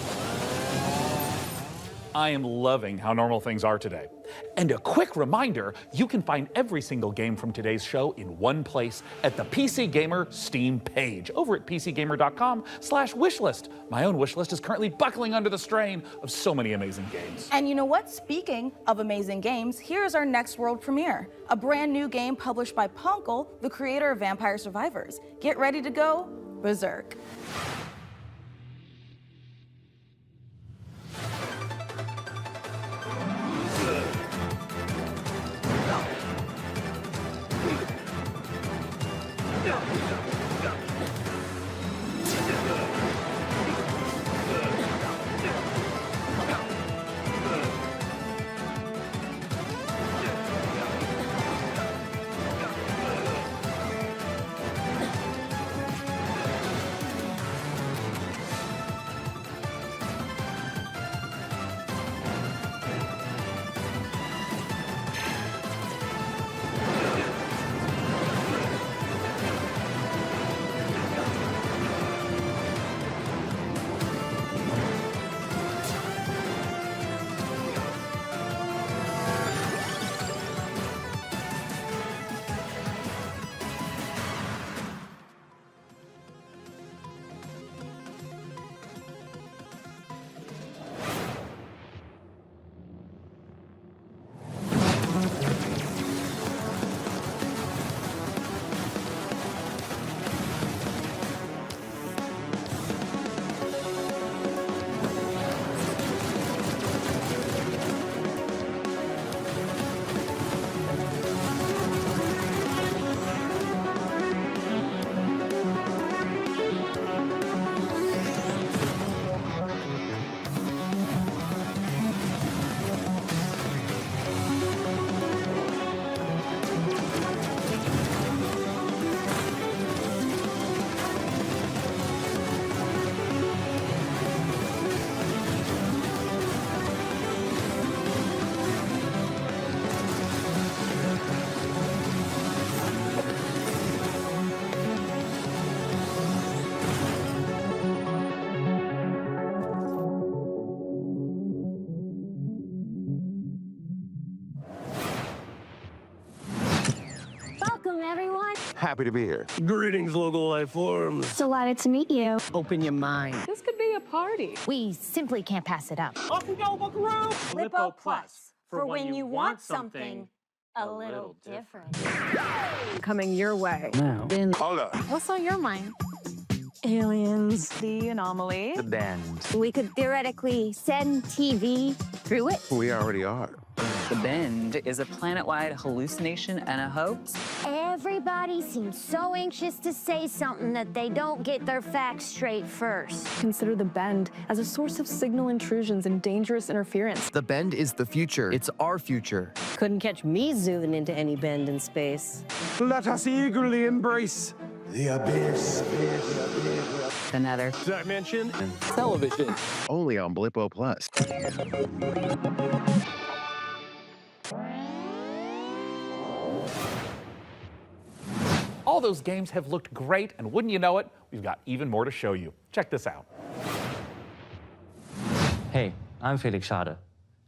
I am loving how normal things are today. And a quick reminder, you can find every single game from today's show in one place at the PC Gamer Steam page over at pcgamer.com/wishlist. My own wishlist is currently buckling under the strain of so many amazing games. And you know what? Speaking of amazing games, here's our next world premiere. A brand new game published by Punkle, the creator of Vampire Survivors. Get ready to go berserk. Happy to be here. Greetings, local life forms. Delighted to meet you. Open your mind. This could be a party. We simply can't pass it up. Off we go, Buckaroo! Lippo Plus, for when you want something a little different. Coming your way. Now. Hold up. What's on your mind? Aliens. The anomaly. The Bend. We could theoretically send TV through it. We already are. The Bend is a planet-wide hallucination and a hoax. Everybody seems so anxious to say something that they don't get their facts straight first. Consider the Bend as a source of signal intrusions and dangerous interference. The Bend is the future. It's our future. Couldn't catch me zooming into any bend in space. Let us eagerly embrace the abyss. Another dimension and television. Only on Blippo Plus. All those games have looked great, and wouldn't you know it, we've got even more to show you. Check this out. Hey, I'm Felix Schade.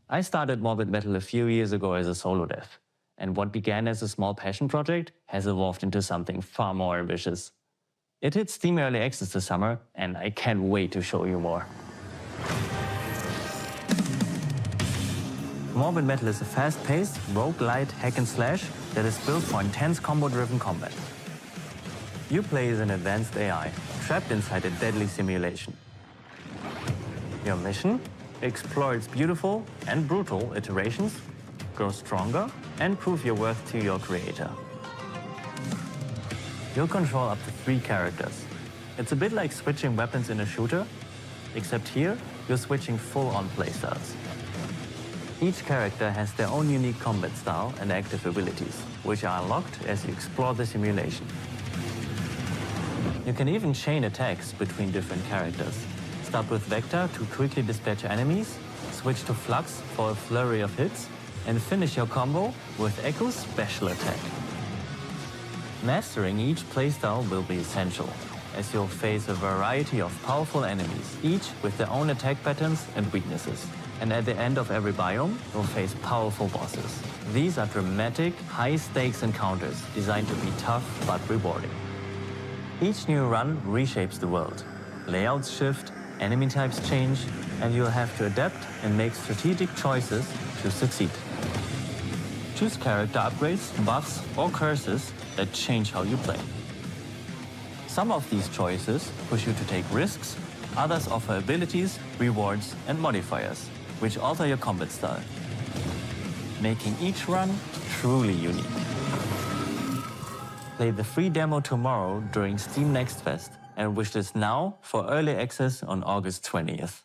I started Morbid Metal a few years ago as a solo dev, and what began as a small passion project has evolved into something far more ambitious. It hit Steam Early Access this summer, and I can't wait to show you more. Morbid Metal is a fast-paced, roguelite hack-and-slash that is built for intense combo-driven combat. You play as an advanced AI, trapped inside a deadly simulation. Your mission? Explore its beautiful and brutal iterations, grow stronger, and prove your worth to your creator. You'll control up to 3 characters. It's a bit like switching weapons in a shooter, except here, you're switching full-on playstyles. Each character has their own unique combat style and active abilities, which are unlocked as you explore the simulation. You can even chain attacks between different characters. Start with Vector to quickly dispatch enemies, switch to Flux for a flurry of hits, and finish your combo with Echo's special attack. Mastering each playstyle will be essential, as you'll face a variety of powerful enemies, each with their own attack patterns and weaknesses. And at the end of every biome, you'll face powerful bosses. These are dramatic, high-stakes encounters designed to be tough but rewarding. Each new run reshapes the world. Layouts shift, enemy types change, and you'll have to adapt and make strategic choices to succeed. Choose character upgrades, buffs, or curses that change how you play. Some of these choices push you to take risks, others offer abilities, rewards, and modifiers, which alter your combat style, making each run truly unique. Play the free demo tomorrow during Steam Next Fest and wishlist now for early access on August 20th.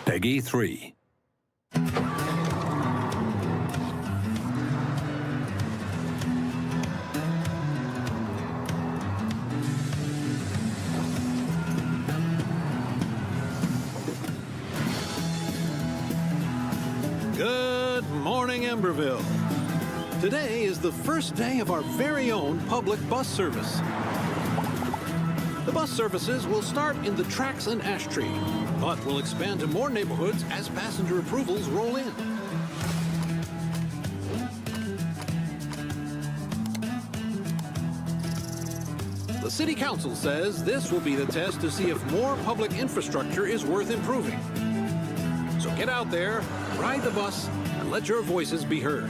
Peggy 3. Good morning, Emberville. Today is the first day of our very own public bus service. The bus services will start in the tracks and ash tree, but will expand to more neighborhoods as passenger approvals roll in. The City Council says this will be the test to see if more public infrastructure is worth improving. So get out there, ride the bus, and let your voices be heard.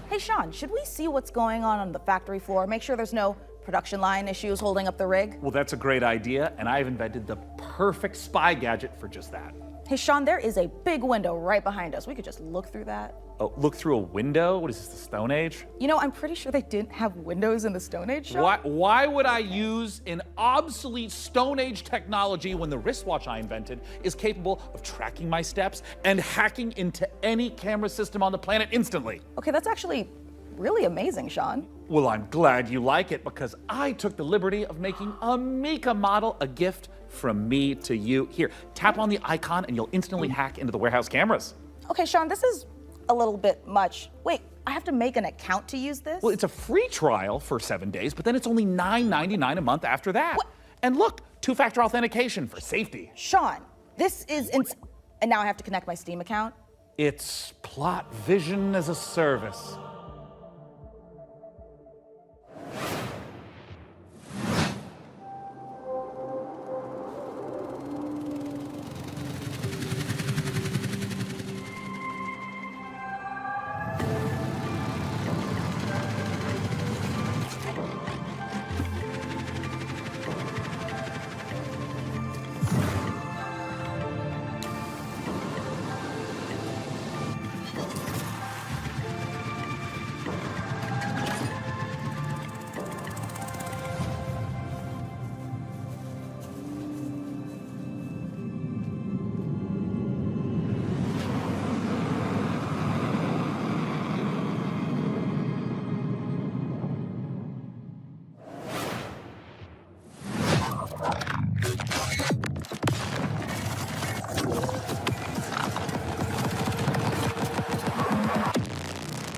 Hey, Sean, should we see what's going on the factory floor? Make sure there's no production line issues holding up the rig? Well, that's a great idea, and I've invented the perfect spy gadget for just that. Hey, Sean, there is a big window right behind us. We could just look through that. Oh, look through a window? What is this, the Stone Age? You know, I'm pretty sure they didn't have windows in the Stone Age, Sean. Why would I use an obsolete Stone Age technology when the wristwatch I invented is capable of tracking my steps and hacking into any camera system on the planet instantly? Okay, that's actually really amazing, Sean. Well, I'm glad you like it because I took the liberty of making a Mica model a gift from me to you. Here, tap on the icon and you'll instantly hack into the warehouse cameras. Okay, Sean, this is a little bit much. Wait, I have to make an account to use this? Well, it's a free trial for 7 days, but then it's only $9.99 a month after that. What? And look, two-factor authentication for safety. Sean, this is and now I have to connect my Steam account? It's Plott Vision as a Service.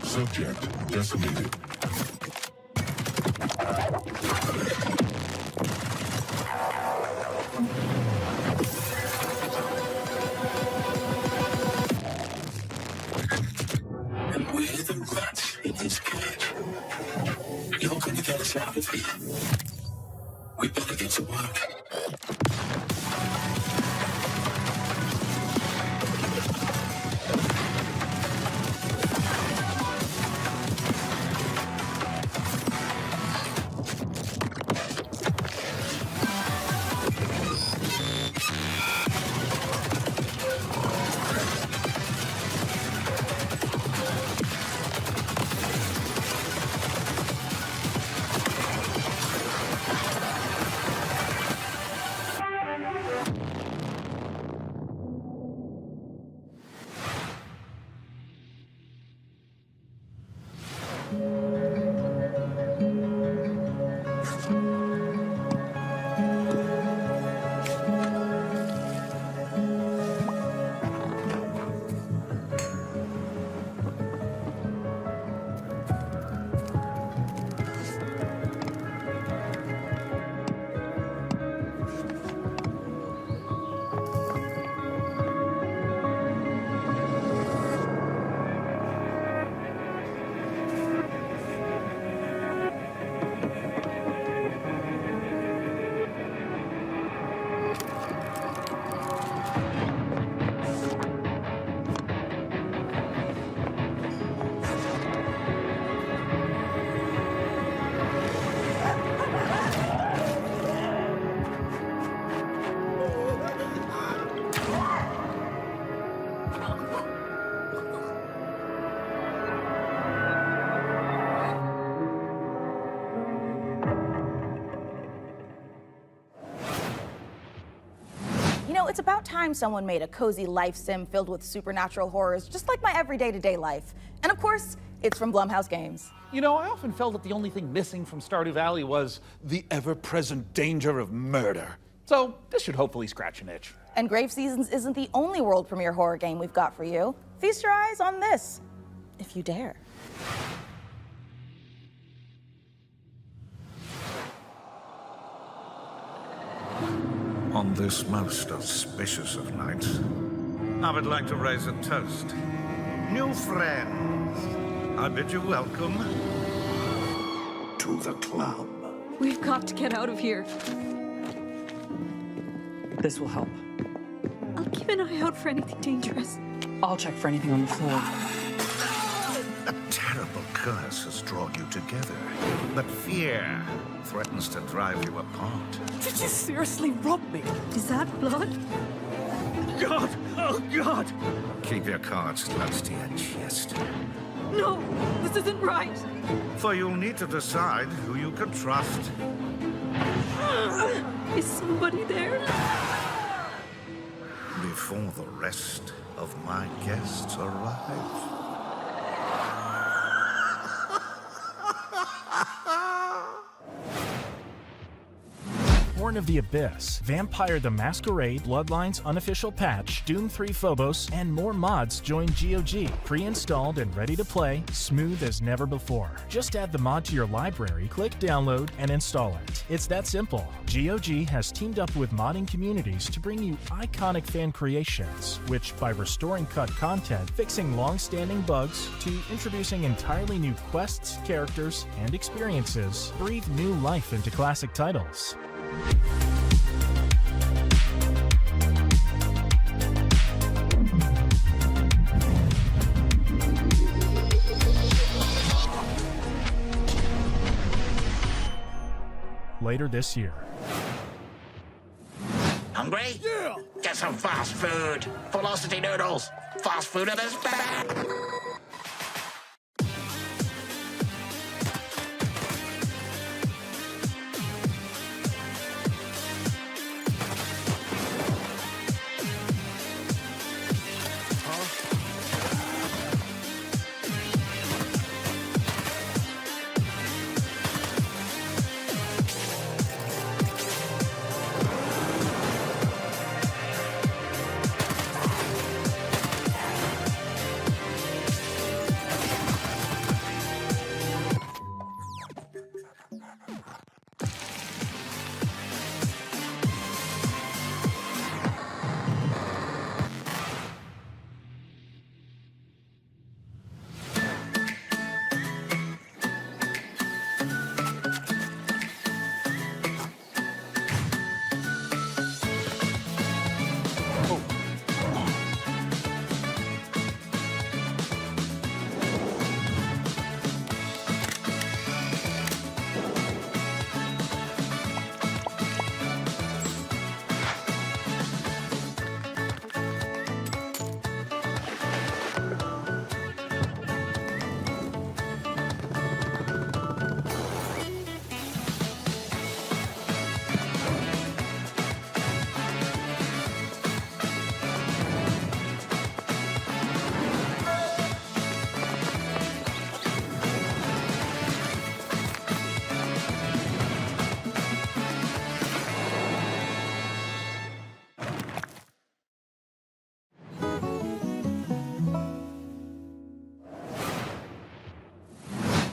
Subject decimated. And we're the rats in this cage. You're going to get us out of here. We better get to work. It's about time someone made a cozy life sim filled with supernatural horrors, just like my everyday to-day life. And of course, it's from Blumhouse Games. You know, I often felt that the only thing missing from Stardew Valley was the ever-present danger of murder. So this should hopefully scratch an itch. And Grave Seasons isn't the only world premiere horror game we've got for you. Feast your eyes on this, if you dare. On this most auspicious of nights, I would like to raise a toast. New friends, I bid you welcome to the club. We've got to get out of here. This will help. I'll keep an eye out for anything dangerous. I'll check for anything on the floor. A terrible curse has drawn you together, but fear threatens to drive you apart. Did you seriously rob me? Is that blood? God! Oh, God! Keep your cards close to your chest. No, this isn't right. For you'll need to decide who you can trust. Is somebody there? Before the rest of my guests arrive. Horn of the Abyss, Vampire the Masquerade, Bloodlines unofficial patch, Doom 3 Phobos, and more mods join GOG. Pre-installed and ready to play, smooth as never before. Just add the mod to your library, click download, and install it. It's that simple. GOG has teamed up with modding communities to bring you iconic fan creations, which by restoring cut content, fixing long-standing bugs, to introducing entirely new quests, characters, and experiences, breathe new life into classic titles. Later this year. Hungry? Yeah! Get some fast food. Velocity noodles. Fast food at its best.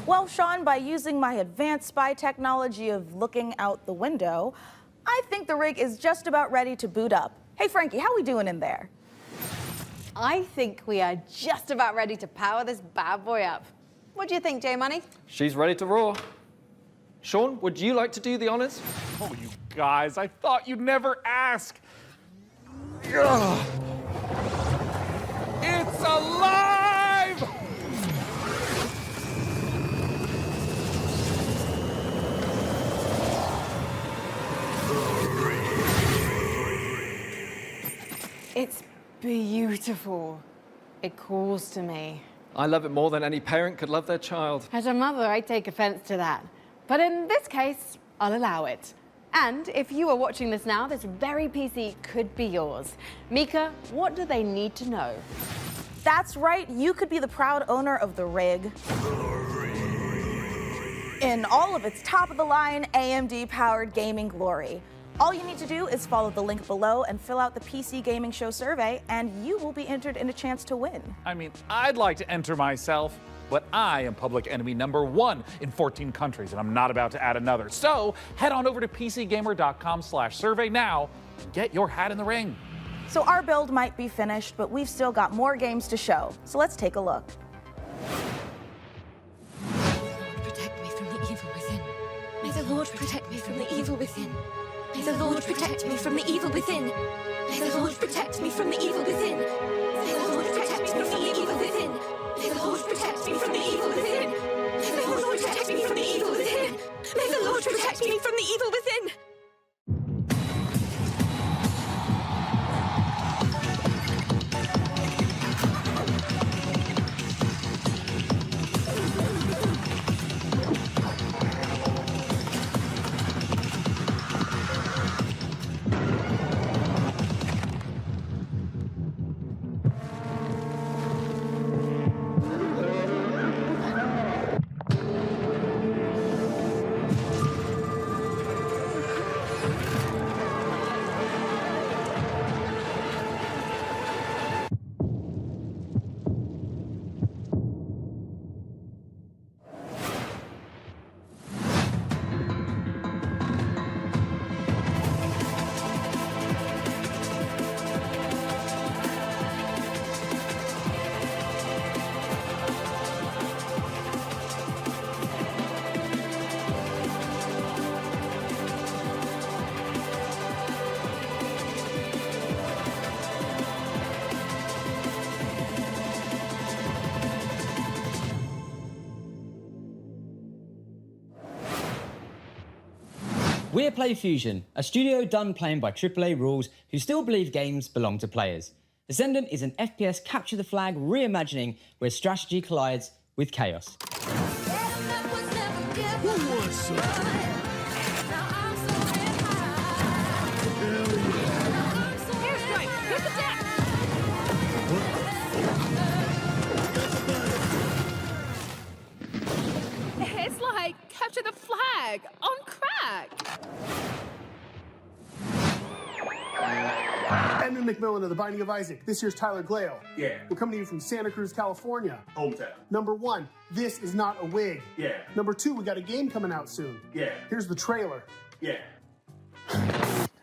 Well, Sean, by using my advanced spy technology of looking out the window, I think the rig is just about ready to boot up. Hey, Frankie, how we doing in there? I think we are just about ready to power this bad boy up. What do you think, J-Money? She's ready to roar. Sean, would you like to do the honors? Oh, you guys, I thought you'd never ask. Ugh. It's alive! It's beautiful. It calls to me. I love it more than any parent could love their child. As a mother, I take offense to that. But in this case, I'll allow it. And if you are watching this now, this very PC could be yours. Mica, what do they need to know? That's right, you could be the proud owner of the rig. In all of its top-of-the-line AMD-powered gaming glory. All you need to do is follow the link below and fill out the PC Gaming Show survey, and you will be entered in a chance to win. I mean, I'd like to enter myself, but I am public enemy #1 in 14 countries, and I'm not about to add another. So head on over to pcgamer.com/survey now and get your hat in the ring. So our build might be finished, but we've still got more games to show. So let's take a look. Protect me from the evil within. May the Lord protect me from the evil within. May the Lord protect me from the evil within. May the Lord protect me from the evil within. May the Lord protect me from the evil within. May the Lord protect me from the evil within. May the Lord protect me from the evil within. May the Lord protect me from the evil within. We're PlayFusion, a studio done playing by AAA rules who still believe games belong to players. Ascendant is an FPS capture the flag reimagining where strategy collides with chaos. It's like capture the flag on crack. Edmund McMillan of The Binding of Isaac. This here's Tyler Glale. Yeah. We're coming to you from Santa Cruz, California. Hometown. Number 1, this is not a wig. Yeah. Number 2, we got a game coming out soon. Yeah. Here's the trailer. Yeah.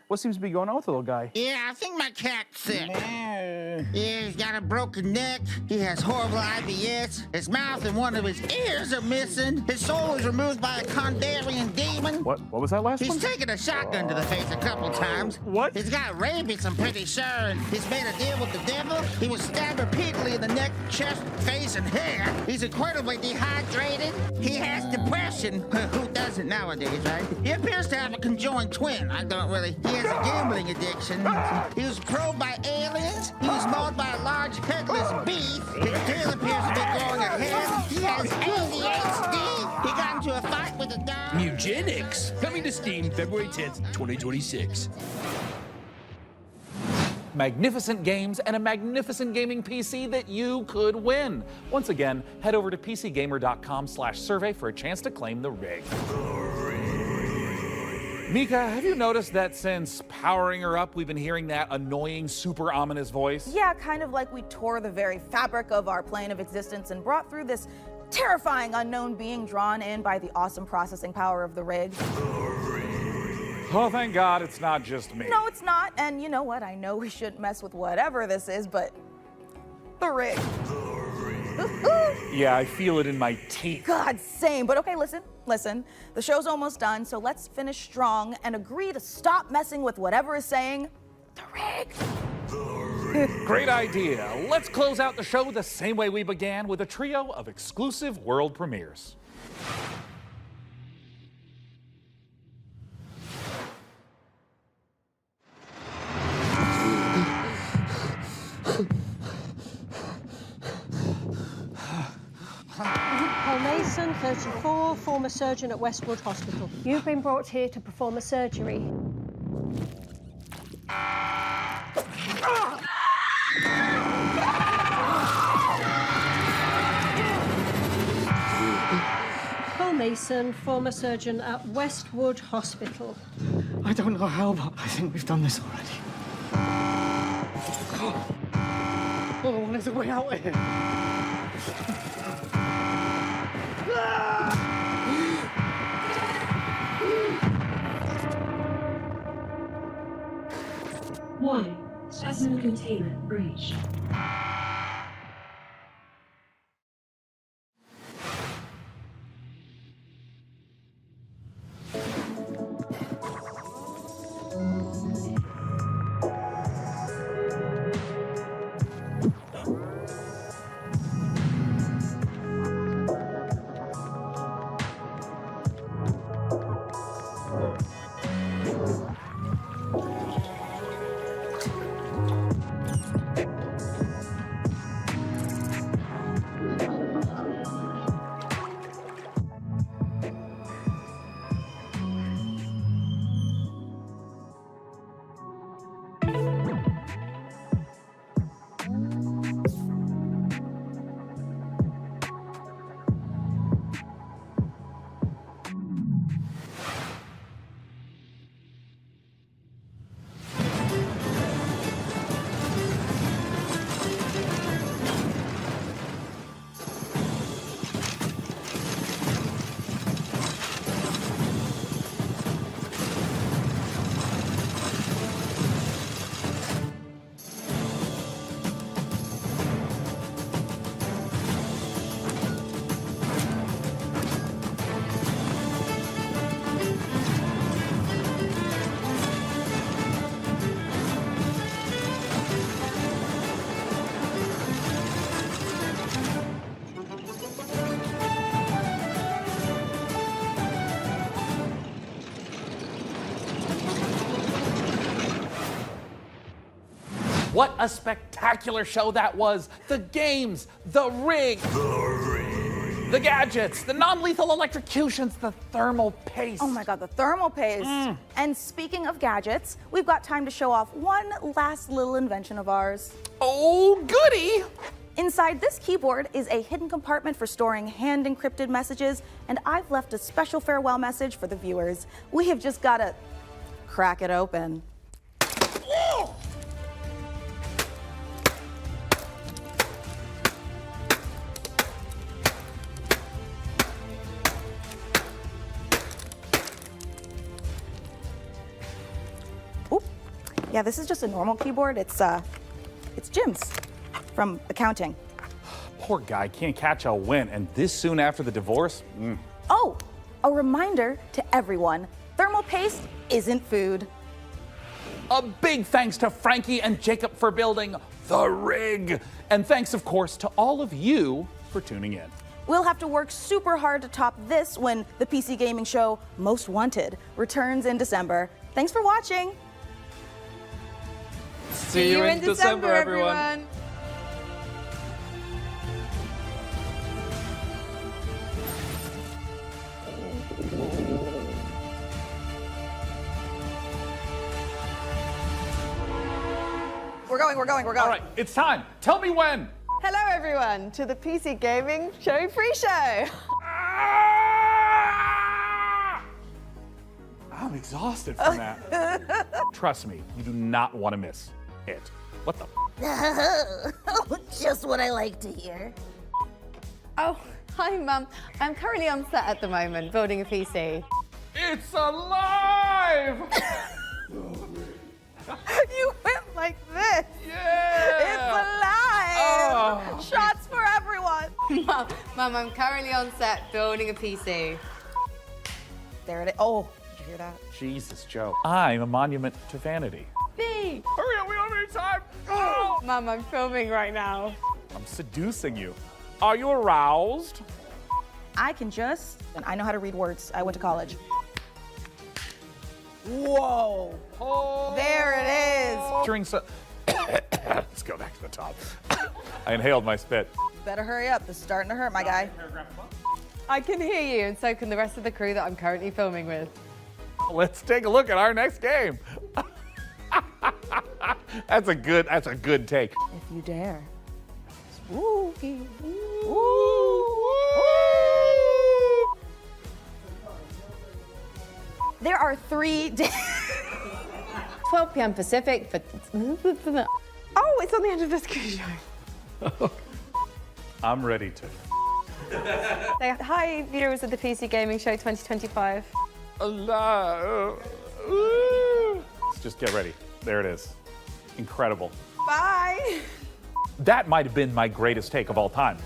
What seems to be going on with the little guy? Yeah, I think my cat's sick. Yeah, he's got a broken neck. He has horrible IBS. His mouth and one of his ears are missing. His soul was removed by a Kandarian demon. What was that last one? He's taken a shotgun to the face a couple times. What? He's got rabies, I'm pretty sure, and he's made a deal with the devil. He was stabbed repeatedly in the neck, chest, face, and hair. He's incredibly dehydrated. He has depression. Who doesn't nowadays, right? He appears to have a conjoined twin. I don't really. He has a gambling addiction. He was probed by aliens. He was mauled by a large headless beef. His tail appears to be growing ahead. He has ADHD. He got into a fight with a dog. Eugenics, coming to Steam February 10th, 2026. Magnificent games and a magnificent gaming PC that you could win. Once again, head over to pcgamer.com/survey for a chance to claim the rig. Mica, have you noticed that since powering her up, we've been hearing that annoying, super ominous voice? Yeah, kind of like we tore the very fabric of our plane of existence and brought through this terrifying unknown being drawn in by the awesome processing power of the rig. Oh, thank God it's not just me. No, it's not. And you know what? I know we shouldn't mess with whatever this is, but the rig. Yeah, I feel it in my teeth. God, same. But okay, listen. The show's almost done, so let's finish strong and agree to stop messing with whatever is saying the rig. Great idea. Let's close out the show the same way we began, with a trio of exclusive world premieres. Paul Mason, 34, former surgeon at Westwood Hospital. You've been brought here to perform a surgery. Paul Mason, former surgeon at Westwood Hospital. I don't know how, but I think we've done this already. All I want is a way out of here. Warning, specimen containment breached. What a spectacular show that was. The games, the rig, the gadgets, the non-lethal electrocutions, the thermal paste. Oh my God, the thermal paste. And speaking of gadgets, we've got time to show off one last little invention of ours. Oh, goody! Inside this keyboard is a hidden compartment for storing hand-encrypted messages, and I've left a special farewell message for the viewers. We have just got to crack it open. Yeah, this is just a normal keyboard. It's Jim's from accounting. Poor guy can't catch a win, and this soon after the divorce? Oh, a reminder to everyone, thermal paste isn't food. A big thanks to Frankie and Jacob for building the rig. And thanks, of course, to all of you for tuning in. We'll have to work super hard to top this when the PC gaming show Most Wanted returns in December. Thanks for watching. See you in December, everyone. We're going. All right, it's time. Tell me when. Hello, everyone, to the PC Gaming Show pre-show. I'm exhausted from that. Trust me, you do not want to miss it. What the? Just what I like to hear. Oh, hi, Mum. I'm currently on set at the moment, building a PC. It's alive! You went like this. Yeah! It's alive! Oh. Shots for everyone. Mum, I'm currently on set building a PC. There it is. Oh, did you hear that? Jesus, Joe. I'm a monument to vanity. B. Hurry up, we don't have any time. Oh. Mum, I'm filming right now. I'm seducing you. Are you aroused? I know how to read words. I went to college. Whoa. Oh. There it is. During let's go back to the top. I inhaled my spit. Better hurry up. This is starting to hurt, my guy. I can hear you, and so can the rest of the crew that I'm currently filming with. Let's take a look at our next game. That's a good take. If you dare. Spooky. There are 3 days. 12 p.m. Pacific for... Oh, it's on the end of this cruise show. I'm ready to. Say hi, viewers of the PC Gaming Show 2025. Let's just get ready. There it is. Incredible. Bye. That might have been my greatest take of all time.